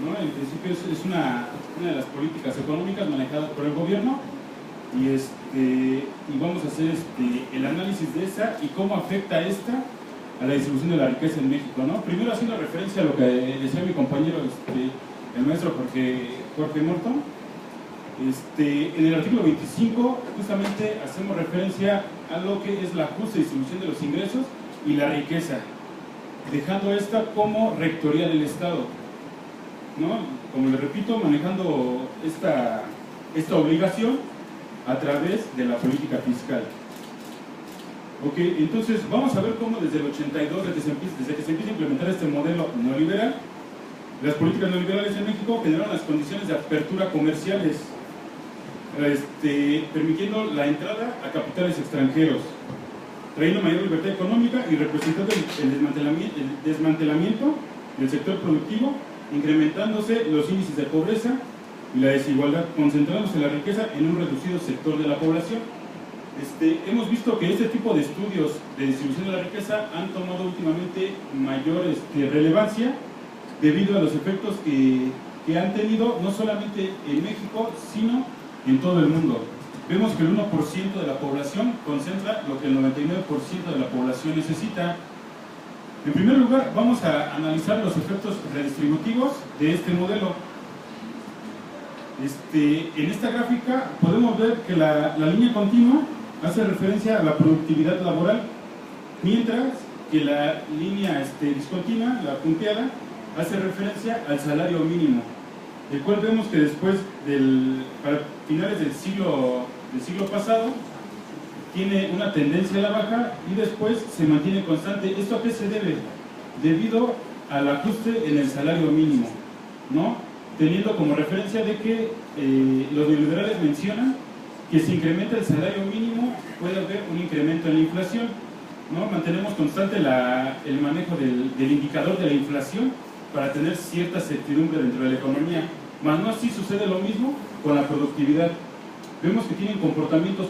¿no? En principio es una de las políticas económicas manejadas por el gobierno, y vamos a hacer el análisis de esa y cómo afecta esta a la distribución de la riqueza en México, ¿no? Primero haciendo referencia a lo que decía mi compañero, el maestro Jorge Morton, en el artículo 25 justamente hacemos referencia a lo que es la justa distribución de los ingresos y la riqueza, dejando esta como rectoría del Estado, ¿no? Como les repito, manejando esta obligación a través de la política fiscal. Ok, entonces vamos a ver cómo desde el 82, desde que se empieza a implementar este modelo neoliberal, las políticas neoliberales en México generaron las condiciones de apertura comerciales, permitiendo la entrada a capitales extranjeros, trayendo mayor libertad económica y representando el desmantelamiento del sector productivo, incrementándose los índices de pobreza y la desigualdad, concentrándose la riqueza en un reducido sector de la población. Hemos visto que este tipo de estudios de distribución de la riqueza han tomado últimamente mayor relevancia debido a los efectos que han tenido no solamente en México, sino en todo el mundo. Vemos que el 1% de la población concentra lo que el 99% de la población necesita. En primer lugar, vamos a analizar los efectos redistributivos de este modelo. En esta gráfica podemos ver que la línea continua hace referencia a la productividad laboral, mientras que la línea discontinua, la punteada, hace referencia al salario mínimo, el cual vemos que después para finales del siglo pasado tiene una tendencia a la baja y después se mantiene constante. ¿Esto a qué se debe? Debido al ajuste en el salario mínimo, ¿no? Teniendo como referencia de que los neoliberales mencionan que si incrementa el salario mínimo puede haber un incremento en la inflación, ¿no? Mantenemos constante el manejo del indicador de la inflación para tener cierta certidumbre dentro de la economía, mas no así sucede lo mismo con la productividad. Vemos que tienen comportamientos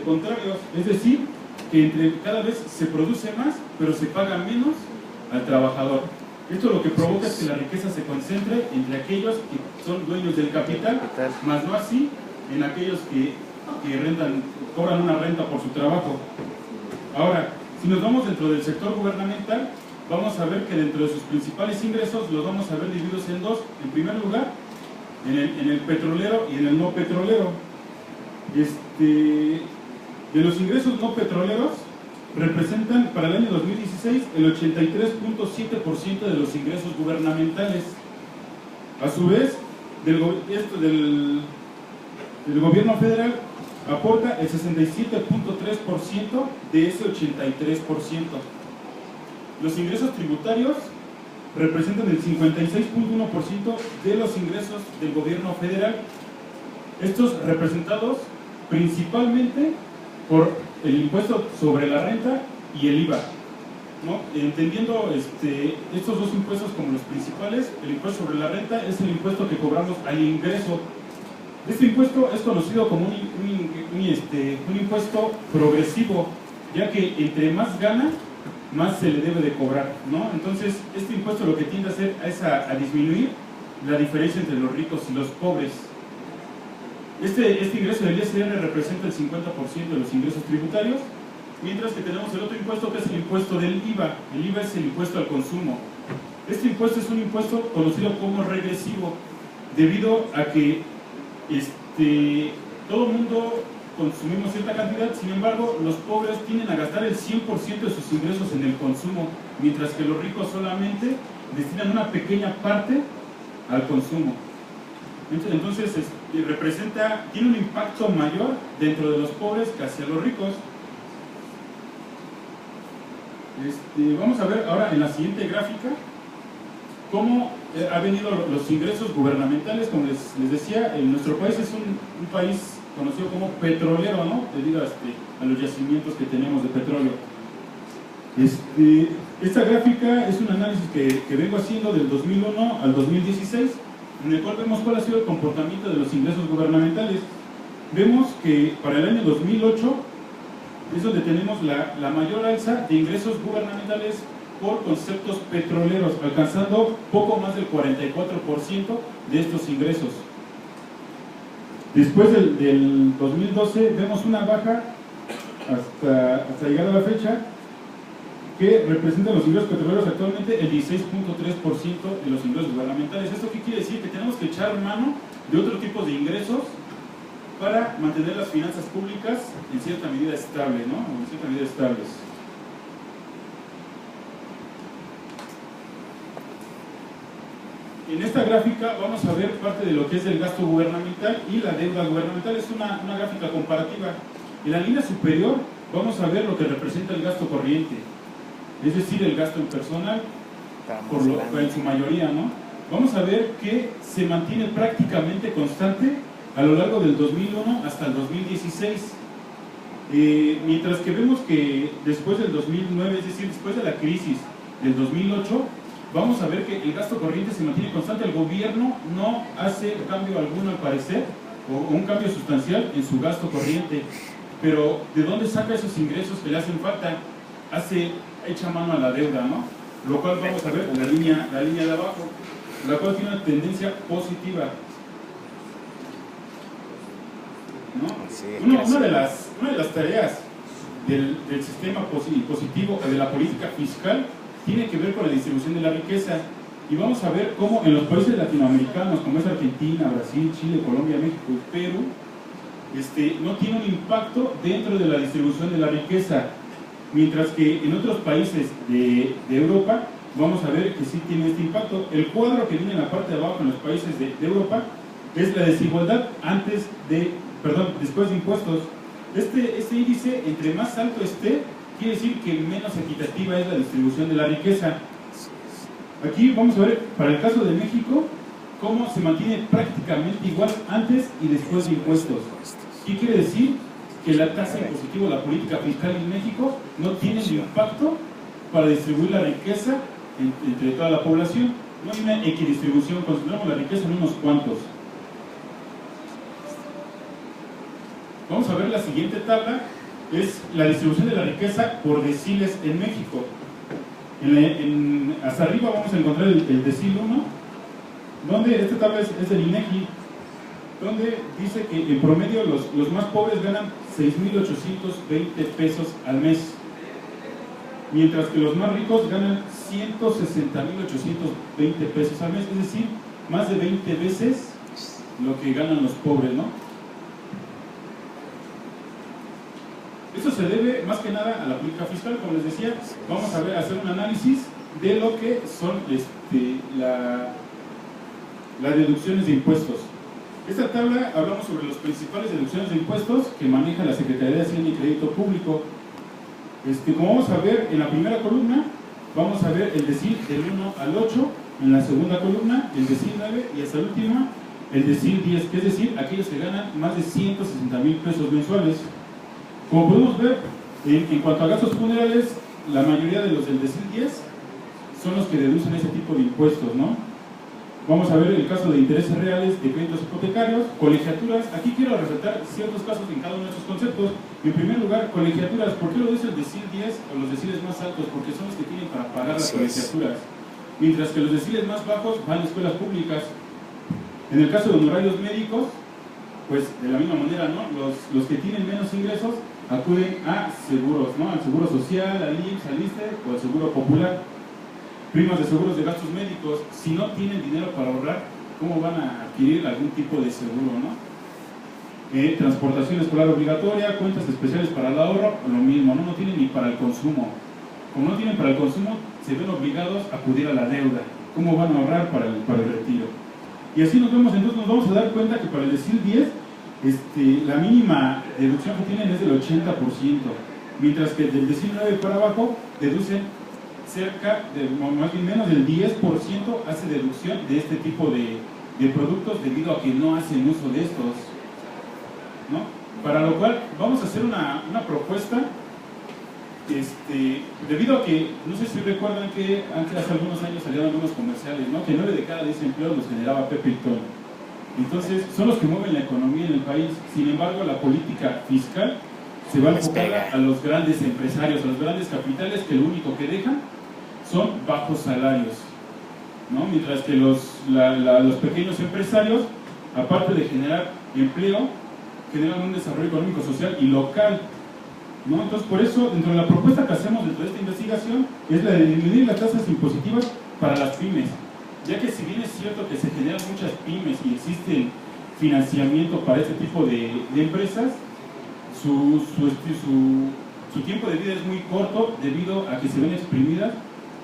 contrarios, es decir, que cada vez se produce más, pero se paga menos al trabajador. Esto lo que provoca es que la riqueza se concentre entre aquellos que son dueños del capital, más no así en aquellos que cobran una renta por su trabajo. Ahora, si nos vamos dentro del sector gubernamental, vamos a ver que dentro de sus principales ingresos los vamos a ver divididos en dos. En primer lugar, en el petrolero y en el no petrolero. De los ingresos no petroleros, representan para el año 2016 el 83.7% de los ingresos gubernamentales. A su vez, del gobierno federal aporta el 67.3% de ese 83%. Los ingresos tributarios representan el 56.1% de los ingresos del gobierno federal. Estos representados principalmente por el impuesto sobre la renta y el IVA, ¿no? Entendiendo estos dos impuestos como los principales, el impuesto sobre la renta es el impuesto que cobramos al ingreso. Este impuesto es conocido como un impuesto progresivo, ya que entre más gana, más se le debe de cobrar, ¿no? Entonces, este impuesto lo que tiende a hacer es a disminuir la diferencia entre los ricos y los pobres. Este ingreso del ISR representa el 50% de los ingresos tributarios, mientras que tenemos el otro impuesto que es el impuesto del IVA. El IVA es el impuesto al consumo. Este impuesto es un impuesto conocido como regresivo, debido a que todo el mundo consumimos cierta cantidad, sin embargo, los pobres tienden a gastar el 100% de sus ingresos en el consumo, mientras que los ricos solamente destinan una pequeña parte al consumo. Entonces, tiene un impacto mayor dentro de los pobres que hacia los ricos. Vamos a ver ahora en la siguiente gráfica cómo ha venido los ingresos gubernamentales. Como les decía, nuestro país es un país conocido como petrolero, ¿no? Debido a los yacimientos que tenemos de petróleo. Esta gráfica es un análisis que vengo haciendo del 2001 al 2016, en el cual vemos cuál ha sido el comportamiento de los ingresos gubernamentales. Vemos que para el año 2008 es donde tenemos la mayor alza de ingresos gubernamentales por conceptos petroleros, alcanzando poco más del 44% de estos ingresos. Después del 2012 vemos una baja hasta llegar a la fecha que representan los ingresos petroleros actualmente el 16.3% de los ingresos gubernamentales. ¿Esto qué quiere decir? Que tenemos que echar mano de otro tipo de ingresos para mantener las finanzas públicas en cierta medida estables, ¿no? O en cierta medida estables. En esta gráfica vamos a ver parte de lo que es el gasto gubernamental y la deuda gubernamental. Es una gráfica comparativa. En la línea superior vamos a ver lo que representa el gasto corriente, es decir, el gasto en personal, en su mayoría, ¿no? Vamos a ver que se mantiene prácticamente constante a lo largo del 2001 hasta el 2016. Mientras que vemos que después del 2009, es decir, después de la crisis del 2008, vamos a ver que el gasto corriente se mantiene constante. El gobierno no hace cambio alguno al parecer, o un cambio sustancial en su gasto corriente. Pero ¿de dónde saca esos ingresos que le hacen falta? Echa mano a la deuda, ¿no? Lo cual vamos a ver en la línea de abajo, la cual tiene una tendencia positiva, ¿no? Una de las tareas del sistema positivo o de la política fiscal tiene que ver con la distribución de la riqueza. Y vamos a ver cómo en los países latinoamericanos, como es Argentina, Brasil, Chile, Colombia, México y Perú, no tiene un impacto dentro de la distribución de la riqueza, mientras que en otros países de Europa vamos a ver que sí tiene este impacto. El cuadro que viene en la parte de abajo en los países de Europa es la desigualdad después de impuestos. Este índice, entre más alto esté, quiere decir que menos equitativa es la distribución de la riqueza. Aquí vamos a ver, para el caso de México, cómo se mantiene prácticamente igual antes y después de impuestos. ¿Qué quiere decir? Que la tasa impositiva, la política fiscal en México no tiene el impacto para distribuir la riqueza entre toda la población. No hay una equidistribución, concentramos la riqueza en unos cuantos. Vamos a ver la siguiente tabla, es la distribución de la riqueza por deciles en México. Hasta arriba vamos a encontrar el decil 1, donde esta tabla es del INEGI, donde dice que en promedio los más pobres ganan 6.820 pesos al mes, mientras que los más ricos ganan 160.820 pesos al mes, es decir, más de 20 veces lo que ganan los pobres, ¿no? Esto se debe más que nada a la política fiscal. Como les decía, vamos a hacer un análisis de lo que son las deducciones de impuestos. Esta tabla hablamos sobre las principales deducciones de impuestos que maneja la Secretaría de Hacienda y Crédito Público. Como vamos a ver en la primera columna, vamos a ver el decil del 1 al 8, en la segunda columna el decil 9 y hasta la última el decil 10, que es decir, aquellos que ganan más de 160,000 pesos mensuales. Como podemos ver, en cuanto a gastos funerales, la mayoría de los del decil 10 son los que deducen ese tipo de impuestos, ¿no? Vamos a ver el caso de intereses reales, de créditos hipotecarios, colegiaturas. Aquí quiero resaltar ciertos casos en cada uno de estos conceptos. En primer lugar, colegiaturas. ¿Por qué lo dice el decil 10 o los deciles más altos? Porque son los que tienen para pagar las colegiaturas. Mientras que los deciles más bajos van a escuelas públicas. En el caso de honorarios médicos, pues de la misma manera, ¿no? Los que tienen menos ingresos acuden a seguros, ¿no? Al seguro social, al IMSS, al ISSSTE o al seguro popular. Primas de seguros de gastos médicos. Si no tienen dinero para ahorrar, ¿cómo van a adquirir algún tipo de seguro, no? Transportación escolar obligatoria, cuentas especiales para el ahorro, lo mismo, ¿no? No tienen ni para el consumo. Como no tienen para el consumo, se ven obligados a acudir a la deuda. ¿Cómo van a ahorrar para el retiro? Y así nos vamos a dar cuenta que para el decil 10, la mínima deducción que tienen es del 80%, mientras que del decil 9 para abajo deducen cerca de, más bien menos del 10% hace deducción de este tipo de productos debido a que no hacen uso de estos, ¿no? Para lo cual vamos a hacer una propuesta, debido a que, no sé si recuerdan que antes, hace algunos años salieron algunos comerciales, ¿no? Que 9 de cada 10 empleos los generaba Pepe y Toño. Entonces son los que mueven la economía en el país. Sin embargo, la política fiscal se va a enfocar a los grandes empresarios, a los grandes capitales, que lo único que dejan son bajos salarios, ¿no? Mientras que los pequeños empresarios, aparte de generar empleo, generan un desarrollo económico, social y local. ¿no? Entonces, por eso, dentro de la propuesta que hacemos dentro de esta investigación, es la de disminuir las tasas impositivas para las pymes, ya que si bien es cierto que se generan muchas pymes y existe financiamiento para este tipo de empresas, su tiempo de vida es muy corto debido a que se ven exprimidas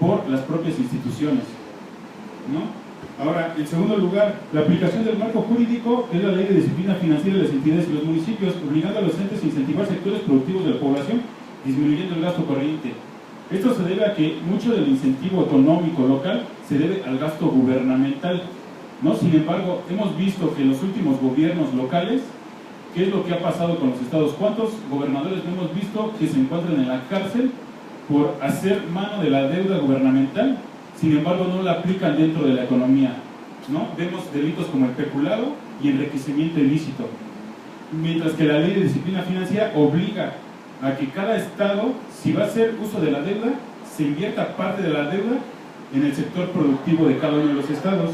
por las propias instituciones, ¿no? Ahora, en segundo lugar, la aplicación del marco jurídico es la Ley de Disciplina Financiera de las entidades y los municipios, obligando a los entes a incentivar sectores productivos de la población, disminuyendo el gasto corriente. Esto se debe a que mucho del incentivo económico local se debe al gasto gubernamental, ¿no? Sin embargo, hemos visto que en los últimos gobiernos locales, ¿qué es lo que ha pasado con los estados? ¿Cuántos gobernadores no hemos visto que se encuentran en la cárcel por hacer mano de la deuda gubernamental? Sin embargo, no la aplican dentro de la economía, ¿no? Vemos delitos como el peculado y enriquecimiento ilícito. Mientras que la Ley de Disciplina Financiera obliga a que cada estado, si va a hacer uso de la deuda, se invierta parte de la deuda en el sector productivo de cada uno de los estados.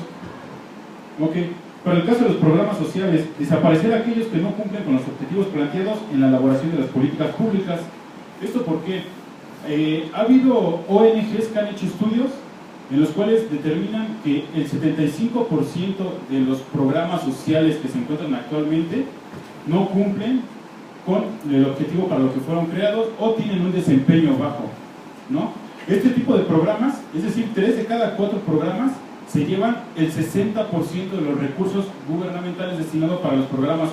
Ok. Para el caso de los programas sociales, desaparecer aquellos que no cumplen con los objetivos planteados en la elaboración de las políticas públicas. ¿Esto por qué? Ha habido ONGs que han hecho estudios en los cuales determinan que el 75% de los programas sociales que se encuentran actualmente no cumplen con el objetivo para lo que fueron creados o tienen un desempeño bajo, ¿no? Este tipo de programas, es decir, 3 de cada 4 programas se llevan el 60% de los recursos gubernamentales destinados para los programas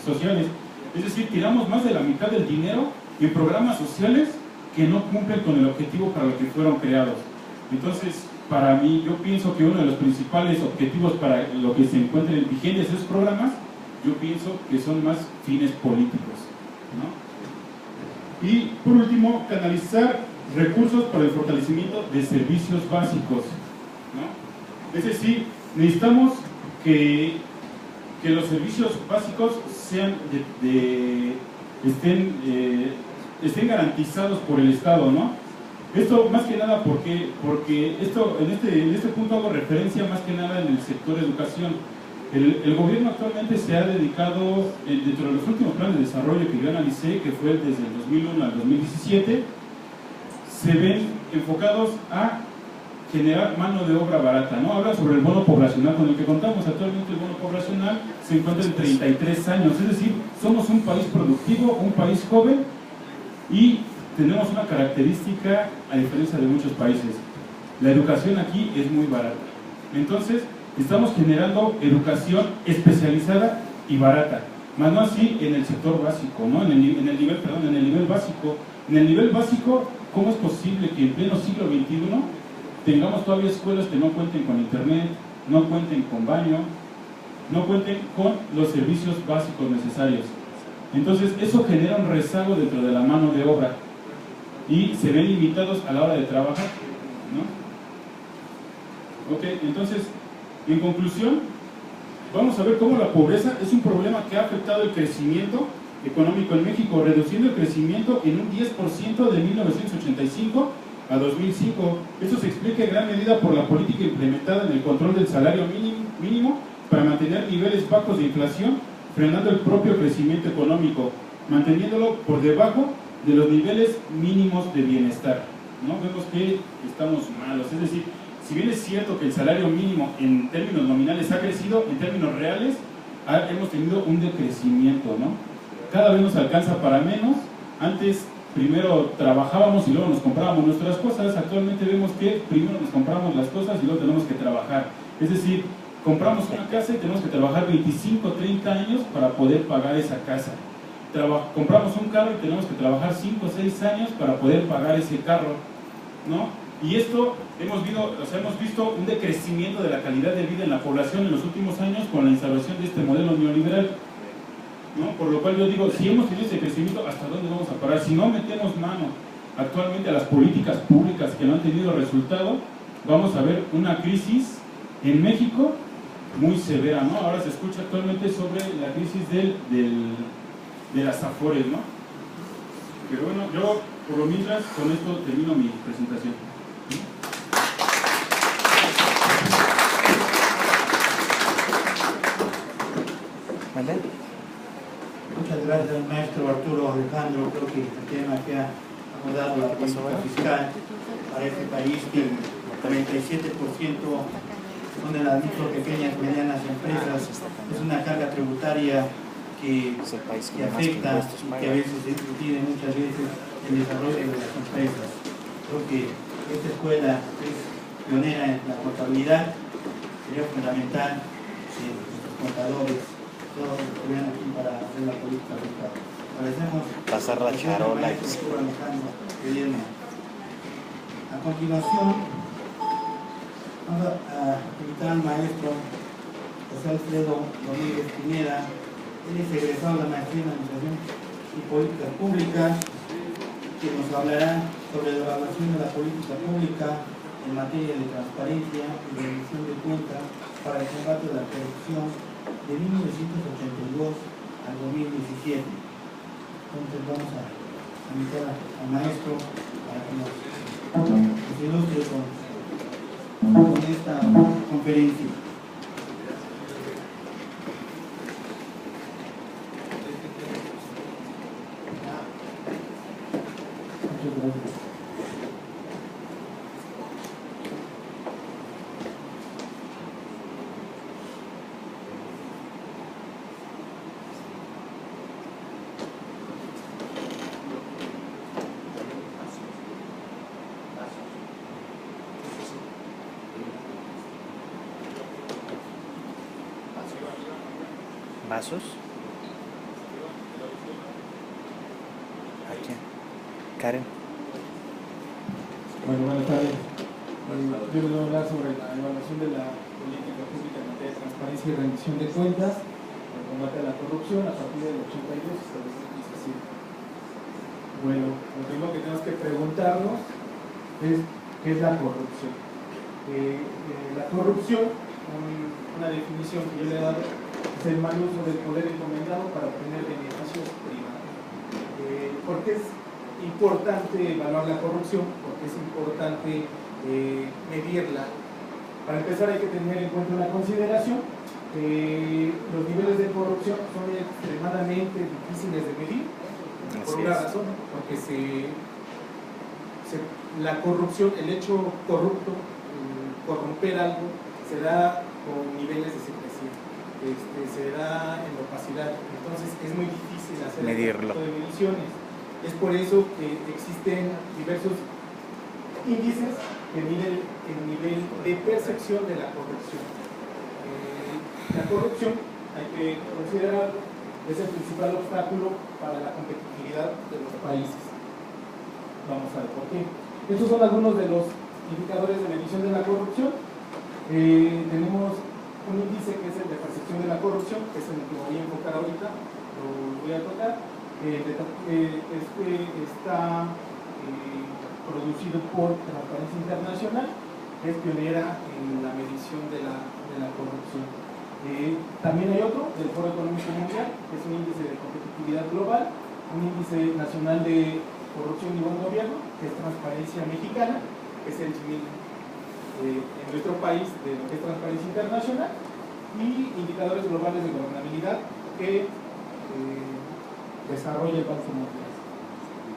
sociales. Es decir, tiramos más de la mitad del dinero en programas sociales que no cumplen con el objetivo para lo que fueron creados. Entonces, para mí, yo pienso que uno de los principales objetivos para lo que se encuentren vigentes esos programas, yo pienso que son más fines políticos, ¿no? Y, por último, canalizar recursos para el fortalecimiento de servicios básicos, ¿no? Es decir, necesitamos que los servicios básicos sean estén garantizados por el Estado, ¿no? Esto más que nada porque esto, en este punto hago referencia más que nada en el sector educación. El gobierno actualmente se ha dedicado, dentro de los últimos planes de desarrollo que yo analicé, que fue desde el 2001 al 2017, se ven enfocados a generar mano de obra barata, ¿no? Habla sobre el bono poblacional con el que contamos. Actualmente el bono poblacional se encuentra en 33 años, es decir, somos un país productivo, un país joven y tenemos una característica a diferencia de muchos países. La educación aquí es muy barata. Entonces, estamos generando educación especializada y barata, más no así en el sector básico, ¿no? en el nivel básico. En el nivel básico, ¿cómo es posible que en pleno siglo XXI tengamos todavía escuelas que no cuenten con internet, no cuenten con baño, no cuenten con los servicios básicos necesarios? Entonces, eso genera un rezago dentro de la mano de obra y se ven limitados a la hora de trabajar, ¿no? Ok, entonces, en conclusión, vamos a ver cómo la pobreza es un problema que ha afectado el crecimiento económico en México, reduciendo el crecimiento en un 10% de 1985 a 2005. Esto se explica en gran medida por la política implementada en el control del salario mínimo para mantener niveles bajos de inflación, frenando el propio crecimiento económico, manteniéndolo por debajo de los niveles mínimos de bienestar, ¿no? Vemos que estamos malos, es decir, si bien es cierto que el salario mínimo en términos nominales ha crecido, en términos reales hemos tenido un decrecimiento, ¿no? Cada vez nos alcanza para menos. Antes primero trabajábamos y luego nos comprábamos nuestras cosas. Actualmente vemos que primero nos compramos las cosas y luego tenemos que trabajar. Es decir, compramos una casa y tenemos que trabajar 25, 30 años para poder pagar esa casa. Compramos un carro y tenemos que trabajar 5 o 6 años para poder pagar ese carro, ¿no? Y esto hemos visto un decrecimiento de la calidad de vida en la población en los últimos años con la instalación de este modelo neoliberal, ¿no? Por lo cual yo digo, si hemos tenido ese crecimiento, ¿hasta dónde vamos a parar? Si no metemos mano actualmente a las políticas públicas que no han tenido resultado, vamos a ver una crisis en México muy severa, ¿no? Ahora se escucha actualmente sobre la crisis de las Afores, ¿no? Pero bueno, yo por lo mientras con esto termino mi presentación. Muchas gracias. gracias al maestro Arturo Alejandro. Creo que el tema que ha abordado la política fiscal para este país, que el 37% son de las micro, pequeñas y medianas empresas, es una carga tributaria que afecta y que a veces impide muchas veces el desarrollo de las empresas. Creo que esta escuela es pionera en la contabilidad, sería fundamental que los contadores, todos los que estuvieran aquí para hacer la política fiscal. Agradecemos pasar la charola. A continuación, vamos a invitar al maestro José Alfredo Domínguez Pineda. Él es egresado de la maestría en Administración y Políticas Públicas, que nos hablará sobre la evaluación de la política pública en materia de transparencia y rendición de cuentas para el combate de la corrupción de 1982 al 2017. Entonces vamos a invitar al maestro para que nos ilustre con esta conferencia. Muchas gracias. ¿Vasos? ¿A quién? Karen. Bueno, buenas tardes. Yo les voy a hablar sobre la evaluación de la política pública en materia de transparencia y rendición de cuentas, el combate a la corrupción a partir del 82 hasta el 2017. Bueno, lo primero que tenemos que preguntarnos es ¿qué es la corrupción? La corrupción, una definición que yo le he dado, es el mal uso del poder encomendado para obtener beneficios privados. ¿Por qué es importante evaluar la corrupción? Porque es importante medirla. Para empezar hay que tener en cuenta una consideración. Los niveles de corrupción son extremadamente difíciles de medir, por una razón, porque la corrupción, el hecho corrupto, corromper algo, se da con niveles de secrecía, se da en la opacidad, entonces es muy difícil hacer medirlo. este tipo de mediciones. Es por eso que existen diversos índices que miden el nivel de percepción de la corrupción. La corrupción, hay que considerarlo, es el principal obstáculo para la competitividad de los países. Vamos a ver por qué. Estos son algunos de los indicadores de medición de la corrupción. Tenemos un índice que es el de percepción de la corrupción, que es el que voy a enfocar ahorita, lo voy a tocar. Está producido por Transparencia Internacional, que es pionera en la medición de la corrupción. También hay otro, del Foro Económico Mundial, que es un índice de competitividad global, un índice nacional de corrupción y buen gobierno, que es Transparencia Mexicana, que es el civil en nuestro país de lo que es Transparencia Internacional, y indicadores globales de gobernabilidad que desarrolla el Banco Mundial.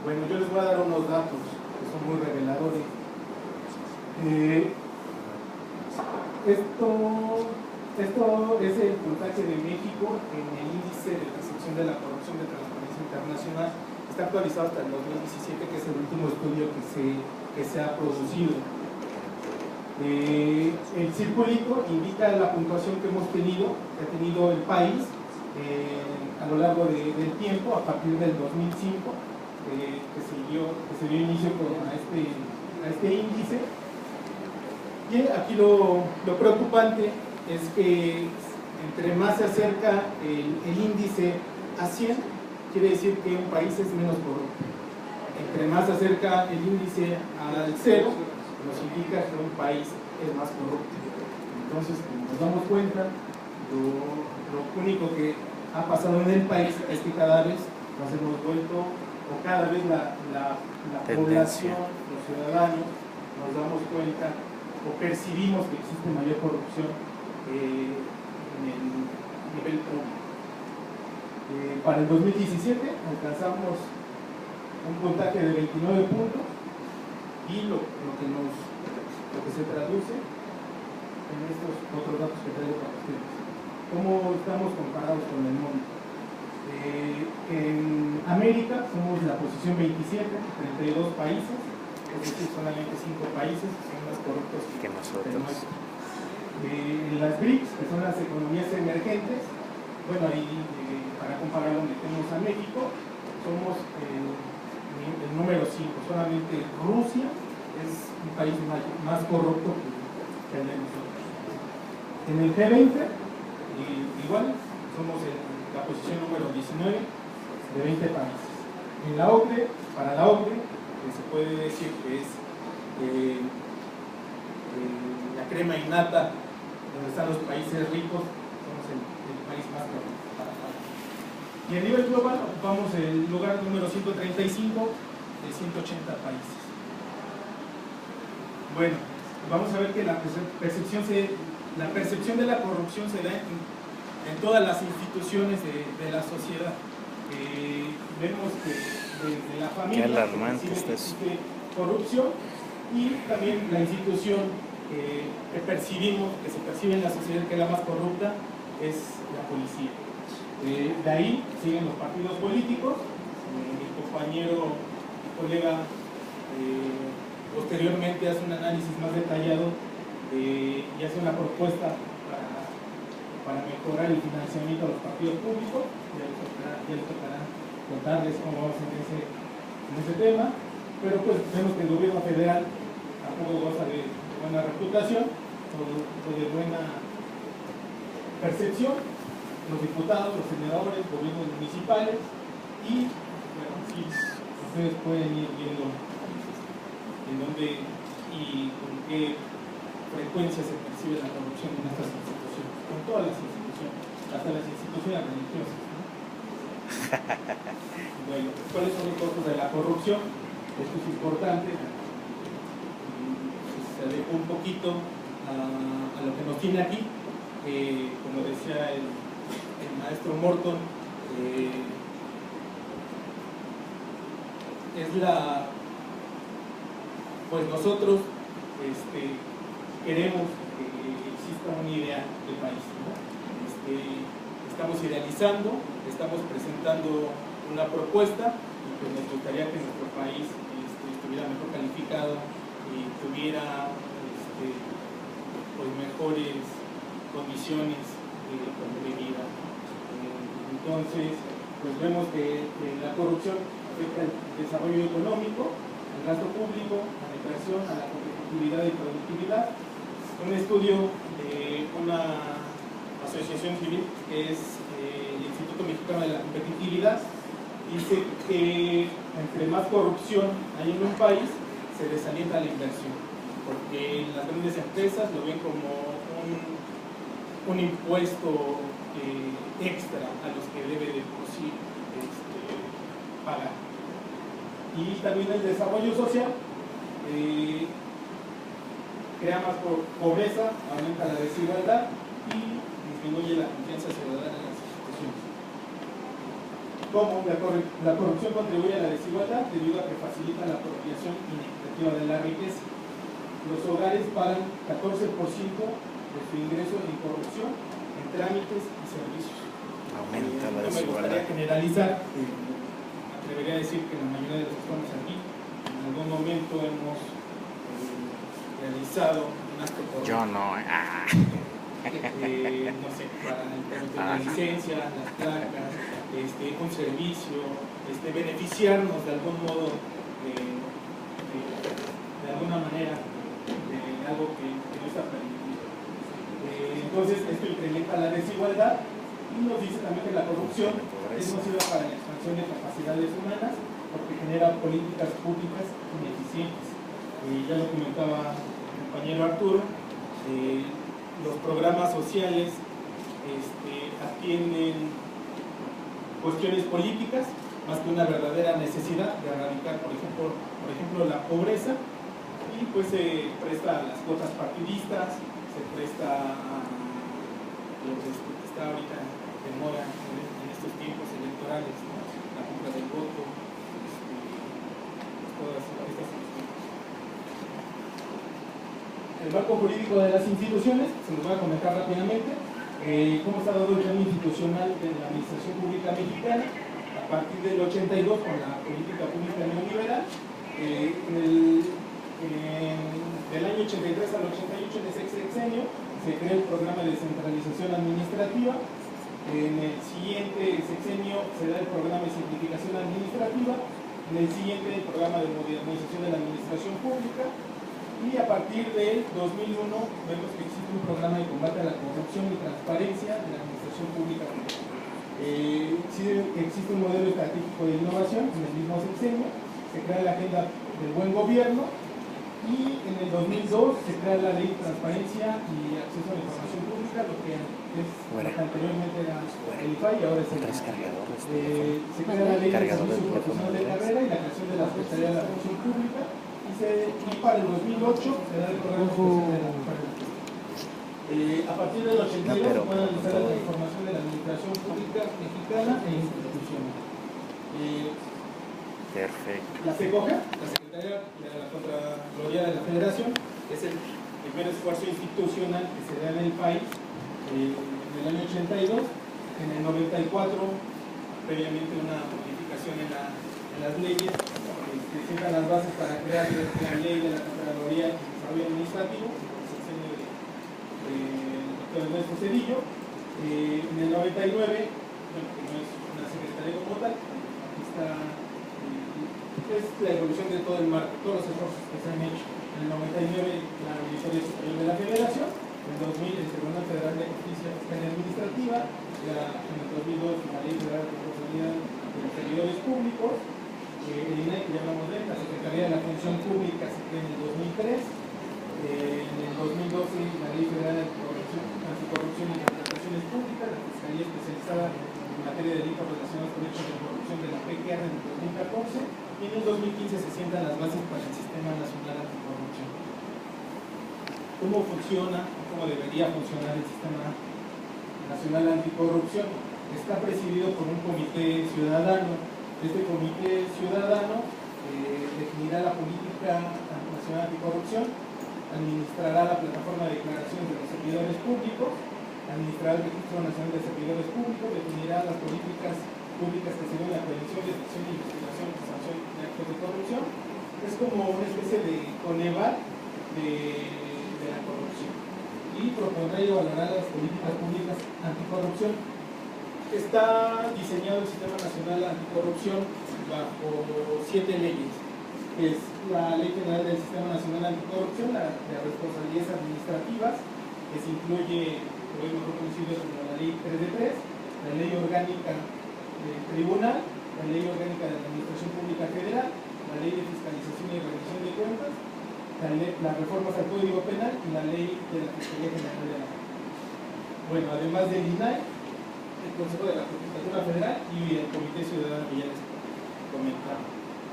Bueno, yo les voy a dar unos datos que son muy reveladores. Esto es el puntaje de México en el índice de percepción de la corrupción de Transparencia Internacional. Está actualizado hasta el 2017, que es el último estudio que se ha producido. El circulito indica la puntuación que hemos tenido, que ha tenido el país a lo largo del tiempo, a partir del 2005, que se dio inicio a este índice. Y aquí lo preocupante es que entre más se acerca el índice a 100, quiere decir que un país es menos corrupto. Entre más se acerca el índice al 0, nos indica que un país es más corrupto. Entonces, como nos damos cuenta, lo único que ha pasado en el país es que cada vez nos hemos vuelto, o cada vez la población, los ciudadanos, nos damos cuenta o percibimos que existe mayor corrupción en el nivel público. Para el 2017 alcanzamos un puntaje de 29 puntos y lo que se traduce en estos otros datos que traigo para ustedes. ¿Cómo estamos comparados con el mundo? En América somos la posición 27, 32 países, es decir, solamente 5 países son más corruptos Que nosotros. En las BRICS, que son las economías emergentes, bueno, ahí para compararlo metemos a México, somos el número 5, solamente Rusia es un país más corrupto que el de nosotros. En el G20, igual, somos la posición número 19 de 20 países. En la OCDE, para la OCDE, se puede decir que es la crema innata donde están los países ricos, somos el país más corrupto para la OCDE. Y a nivel global ocupamos el lugar número 135 de 180 países. Bueno, vamos a ver que la percepción de la corrupción se da en todas las instituciones de la sociedad. Vemos que desde la familia Qué alarmante está eso. existe corrupción y también la institución que se percibe en la sociedad que es la más corrupta es la policía. De ahí siguen los partidos políticos. Mi compañero y colega posteriormente hace un análisis más detallado y hace una propuesta para mejorar el financiamiento de los partidos públicos. Ya les tocará contarles cómo vamos en ese tema, pero pues vemos que el gobierno federal tampoco goza de buena reputación o de buena percepción. Los diputados, los senadores, gobiernos municipales y, bueno, sí, ustedes pueden ir viendo en dónde y con qué frecuencia se percibe la corrupción en estas instituciones, con todas las instituciones, hasta las instituciones religiosas, ¿no? Bueno, ¿cuáles son los costos de la corrupción? Esto es importante, se adecuó un poquito a lo que nos tiene aquí, como decía el maestro Morton, pues nosotros queremos que exista un ideal de país, ¿no? Estamos idealizando, estamos presentando una propuesta y pues nos gustaría que nuestro país estuviera mejor calificado y tuviera pues mejores condiciones de vida. Entonces, pues vemos que la corrupción afecta el desarrollo económico, el gasto público, a la inversión, a la competitividad y productividad. Un estudio de una asociación civil que es el Instituto Mexicano de la Competitividad dice que entre más corrupción hay en un país, se desalienta la inversión, porque las grandes empresas lo ven como un impuesto extra a los que debe de por sí pagar. Y también el desarrollo social crea más pobreza, aumenta la desigualdad y disminuye la confianza ciudadana en las instituciones. ¿Cómo? La corrupción contribuye a la desigualdad debido a que facilita la apropiación inequitativa de la riqueza. Los hogares pagan 14% de su ingreso en corrupción, en trámites y servicios. Aumenta la No me desigualdad. gustaría generalizar, me atrevería a decir que la mayoría de los que estamos aquí en algún momento hemos realizado un acto por Yo no. no sé, para el trámite de la licencia, las placas, un servicio, beneficiarnos de algún modo, de alguna manera, de algo que no está permitido. Entonces, esto incrementa la desigualdad y nos dice también que la corrupción es nociva para la expansión de capacidades humanas porque genera políticas públicas ineficientes. Ya lo comentaba el compañero Arturo, los programas sociales atienden cuestiones políticas más que una verdadera necesidad de erradicar, por ejemplo, la pobreza, y pues se presta a las cuotas partidistas, se presta a lo que está ahorita de moda en estos tiempos electorales, ¿no? La compra del voto, todas estas cuestiones. El marco jurídico de las instituciones, se los voy a comentar rápidamente. Cómo está dado el cambio institucional de la administración pública mexicana a partir del 82 con la política pública neoliberal. Del año 83 al 88, en ese sexenio, se crea el programa de descentralización administrativa. En el siguiente sexenio se da el programa de simplificación administrativa. En el siguiente, el programa de modernización de la administración pública. Y a partir del 2001 vemos que existe un programa de combate a la corrupción y transparencia de la administración pública. Existe un modelo estratégico de innovación en el mismo sexenio. Se crea la agenda del buen gobierno. Y en el 2002 se crea la ley de transparencia y acceso a la información pública, lo que anteriormente era el IFAI y ahora es el se crea la ley de servicio profesional de carrera y la creación de la Secretaría de la Función Pública y para el 2008 se da el programa especial de la mujer. A partir del 82 puede analizar la transformación de la administración pública mexicana e institucional. Perfecto. La SECOJA, la Secretaría de la Contraloría de la Federación, es el primer esfuerzo institucional que se da en el país en el año 82. En el 94, previamente una modificación en las leyes, que sientan las bases para crear la ley de la Contraloría y el Desarrollo Administrativo, el sexenio del doctor Ernesto Zedillo. En el 99, bueno, que no es una secretaría como tal, aquí está. Es la evolución de todo el marco, todos los esfuerzos que se han hecho. En el 99, la Auditoría Superior de la Federación. En el 2000, el Tribunal Federal de Justicia Fiscal y Administrativa. En el 2002, la Ley Federal de Responsabilidad de los Servidores Públicos. El INAI, que ya hablamos de él, la Secretaría de la Función Pública se crea en el 2003. En el 2012, la Ley Federal de Anticorrupción y Contrataciones Públicas, la Fiscalía Especializada en materia de delitos relacionados con hechos de corrupción de la PGR en el 2014. Y en el 2015 se sientan las bases para el Sistema Nacional Anticorrupción. ¿Cómo funciona o cómo debería funcionar el Sistema Nacional Anticorrupción? Está presidido por un comité ciudadano. Este comité ciudadano definirá la política nacional anticorrupción, administrará la plataforma de declaraciones de los servidores públicos, administrará el Registro Nacional de Servidores Públicos, definirá las políticas públicas que se ven la prevención, detección, investigación y sanción de actos de corrupción. Es como una especie de Coneval de la corrupción. Y propondrá y evaluará las políticas públicas anticorrupción. Está diseñado el Sistema Nacional Anticorrupción bajo 7 leyes, que es la Ley General del Sistema Nacional Anticorrupción, la de responsabilidades administrativas, que se incluye, hoy mejor conocido como la Ley 3 de 3, la Ley Orgánica del Tribunal, la Ley Orgánica de la Administración Pública Federal, la Ley de Fiscalización y Rendición de Cuentas, las reformas al Código Penal y la Ley de la Fiscalía General de la República. Bueno, además del INAI, el Consejo de la Judicatura Federal y el Comité Ciudadano que ya les comentaba.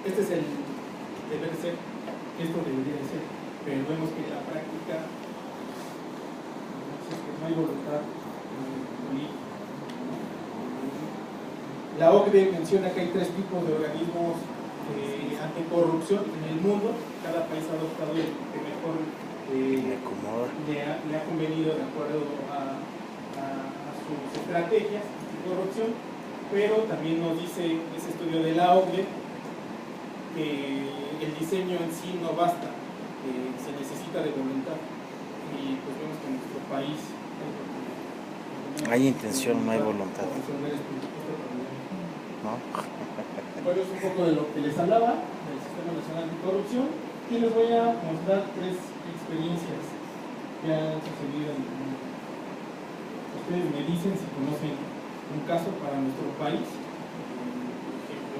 Este es el deber ser, esto debería de ser, pero vemos que en la práctica no hay voluntad política. La OCDE menciona que hay 3 tipos de organismos anticorrupción en el mundo. Cada país ha adoptado el que mejor le ha convenido de acuerdo a sus estrategias anticorrupción, pero también nos dice ese estudio de la OCDE que el diseño en sí no basta, se necesita de voluntad, y pues vemos que en nuestro país hay intención, no hay voluntad. ¿No? Bueno, es un poco de lo que les hablaba del Sistema Nacional Anticorrupción, y les voy a mostrar 3 experiencias que han sucedido en el mundo. Ustedes me dicen si conocen un caso para nuestro país. Por ejemplo,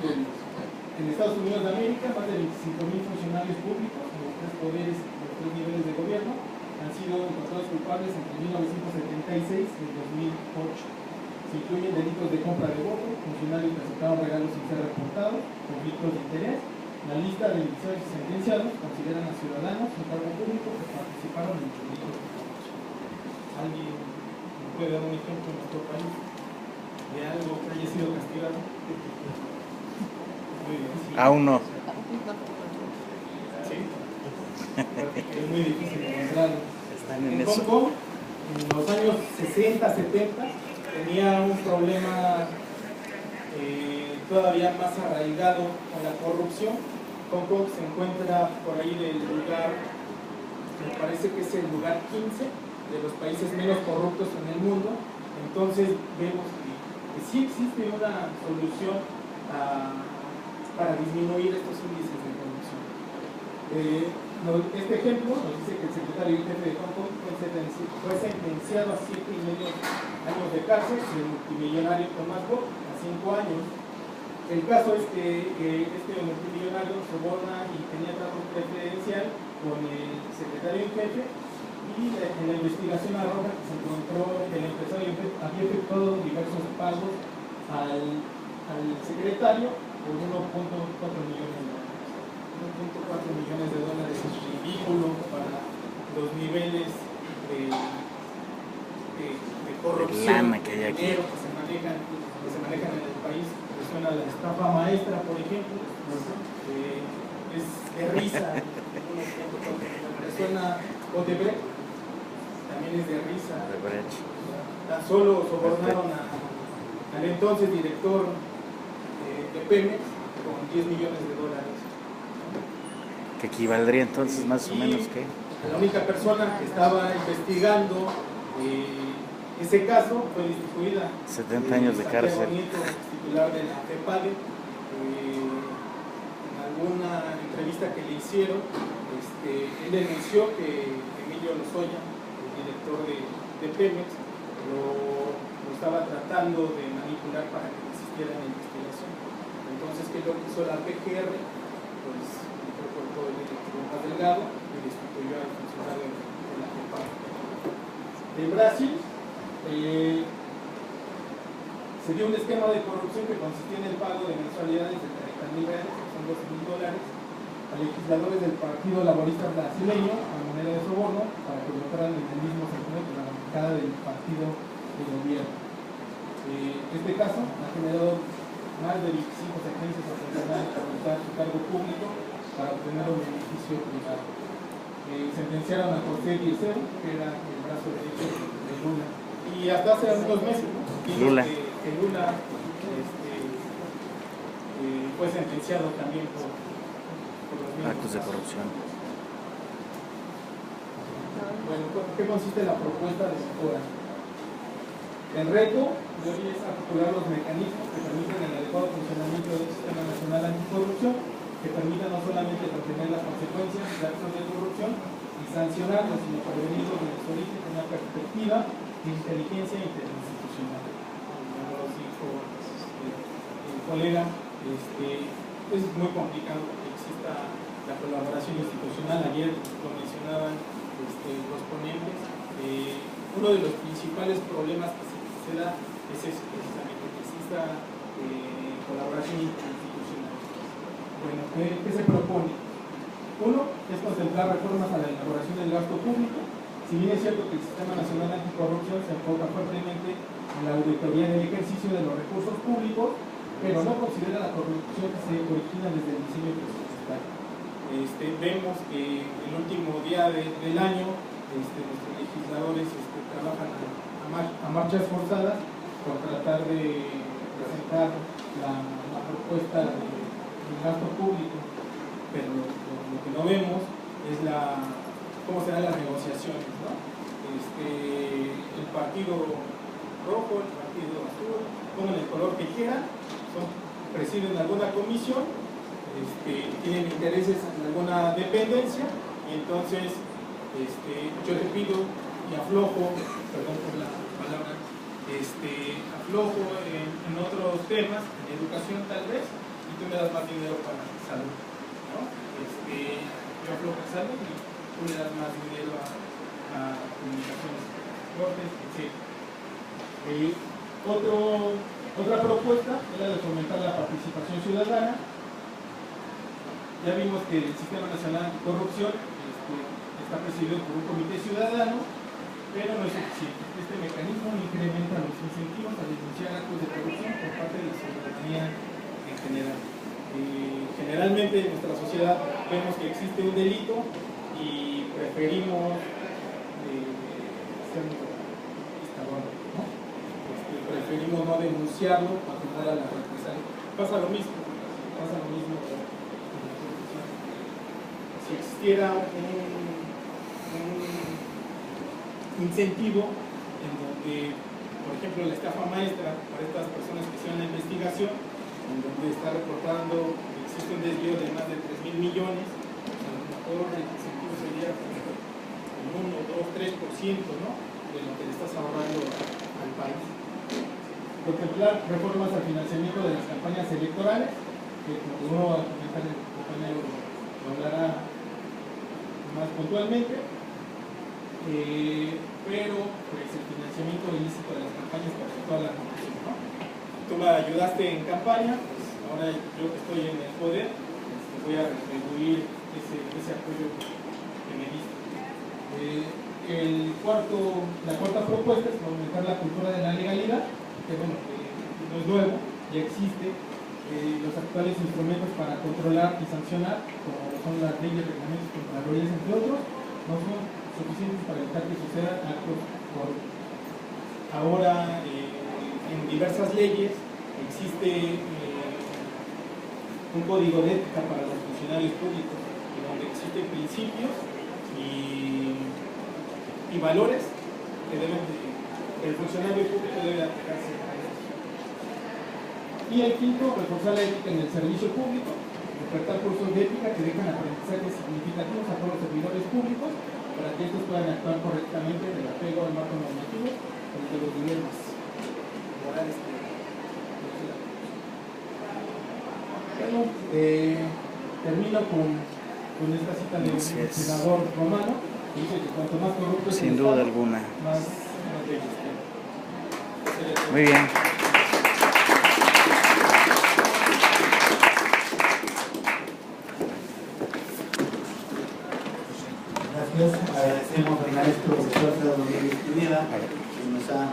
en Estados Unidos de América, más de 25,000 funcionarios públicos de los 3 poderes, de los 3 niveles de gobierno, han sido encontrados culpables entre 1976 y 2008. Se incluyen delitos de compra de voto, funcionarios que aceptaron regalos sin ser reportados, conflictos de interés. La lista de indiciados y sentenciados consideran a ciudadanos en cargo público que participaron en delitos de corrupción. ¿Alguien puede dar un ejemplo en nuestro país de algo que haya sido castigado? Muy difícil. Aún no. Sí. Es muy difícil encontrarlo. Están en En eso. Hong Kong, en los años 60, 70, tenía un problema todavía más arraigado con la corrupción. Hong Kong se encuentra por ahí del lugar, me parece que es el lugar 15 de los países menos corruptos en el mundo. Entonces vemos que sí existe una solución para disminuir estos índices de corrupción. Este ejemplo nos dice que el secretario jefe de Hong Kong fue sentenciado a 7,5 años de cárcel y el multimillonario Thomas Bock a 5 años. El caso es que este multimillonario soborna y tenía trato preferencial con el secretario en jefe, y en la investigación arroja que se encontró que el empresario había efectuado diversos pagos al secretario por 1.4 millones de dólares. 1.4 millones de dólares es ridículo para los niveles de corrupción, lana que hay aquí, dinero que se manejan en el país. Suena la estafa maestra, por ejemplo, es de risa. Suena Odebrecht, también es de risa. Tan solo sobornaron al entonces director de Pemex con 10 millones de dólares. que equivaldría entonces más o menos que La única persona que estaba investigando ese caso fue destituida. 70 años de cárcel. Nieto, titular de la FEPADE, en alguna entrevista que le hicieron, él denunció que Emilio Lozoya, el director de Pemex, lo estaba tratando de manipular para que existiera la investigación. Entonces, ¿qué es lo que hizo la PGR? Pues recortó el directivo más delgado y destituyó al funcionario de la FEPADE. En Brasil, se dio un esquema de corrupción que consistía en el pago de mensualidades de 30.000 reales, que son $12.000, a legisladores del Partido Laborista Brasileño a manera de soborno para que votaran en el mismo sentido que la bancada del partido de gobierno. Este caso ha generado más de 25 sentencias ocasionales por usar su cargo público para obtener un beneficio privado. Sentenciaron a José Diezero, que era el brazo derecho de Lula. Y hasta hace unos meses, ¿no? Lula. Que Lula fue sentenciado también por los mismos actos de corrupción. Bueno, ¿qué consiste la propuesta de mejora? El reto de hoy es articular los mecanismos que permiten el adecuado funcionamiento del Sistema Nacional Anticorrupción, que permita no solamente contener las consecuencias de actos de corrupción y sancionarlos, sino prevenirlos desde su origen con una perspectiva de inteligencia interinstitucional. Como nos dijo el colega, es muy complicado que exista la colaboración institucional. Ayer lo mencionaban los ponentes. Uno de los principales problemas que se da es eso, precisamente, que exista colaboración institucional. Bueno, ¿qué se propone? Uno es contemplar reformas a la elaboración del gasto público. Si bien es cierto que el Sistema Nacional Anticorrupción se enfoca fuertemente en la auditoría del ejercicio de los recursos públicos, pero no considera la corrupción que se origina desde el diseño presupuestario. Vemos que el último día del año nuestros legisladores trabajan a marchas forzadas por tratar de presentar la propuesta del gasto público, pero lo que no vemos es cómo serán las negociaciones, ¿no? El partido rojo, el partido azul, pongan el color que quieran, presiden alguna comisión, tienen intereses en alguna dependencia, y entonces yo le pido y aflojo, perdón por la palabra, aflojo en otros temas, en educación tal vez, y tú me das más dinero para salud, ¿no? Yo aflojo en salud y tú le das más dinero a comunicaciones, deportes, etc. Otra propuesta es la de fomentar la participación ciudadana. Ya vimos que el Sistema Nacional Anticorrupción está presidido por un comité ciudadano pero no es suficiente. Este mecanismo incrementa los incentivos a denunciar actos de corrupción por parte de la ciudadanía en general. Generalmente en nuestra sociedad vemos que existe un delito y preferimos ser instaladores, ¿no? Preferimos no denunciarlo para tomar a la represalia. Pasa lo mismo con la corrupción. Si existiera un incentivo en donde, por ejemplo, la estafa maestra para estas personas que hicieron la investigación, en donde está reportando que existe un desvío de más de 3.000 millones, a lo mejor el incentivo sería un 1, 2, 3%, ¿no?, de lo que le estás ahorrando al país. Contemplar reformas al financiamiento de las campañas electorales, que como va a comentar el compañero lo hablará más puntualmente, pero pues el financiamiento ilícito de las campañas para toda la población, ¿no? Tú me ayudaste en campaña, pues ahora yo que estoy en el poder, voy a retribuir ese apoyo que me diste. La cuarta propuesta es aumentar la cultura de la legalidad, que bueno, no es nuevo, ya existe. Los actuales instrumentos para controlar y sancionar, como son las leyes, reglamentos, contralorías, entre otros, no son suficientes para evitar que sucedan actos corruptos. Ahora, en diversas leyes existe un código de ética para los funcionarios públicos, donde existen principios y valores que el funcionario público debe aplicarse a ellos. Y el quinto, reforzar la ética en el servicio público, ofertar cursos de ética que dejan aprendizajes significativos a todos los servidores públicos para que estos puedan actuar correctamente en el apego al marco normativo y de los dilemas morales que bueno, termino con esta cita de un senador romano que dice que cuanto más corrupto es Sin duda alguna. más leyes. Muy bien. Gracias, agradecemos al maestro profesor Rodríguez Pineda que nos ha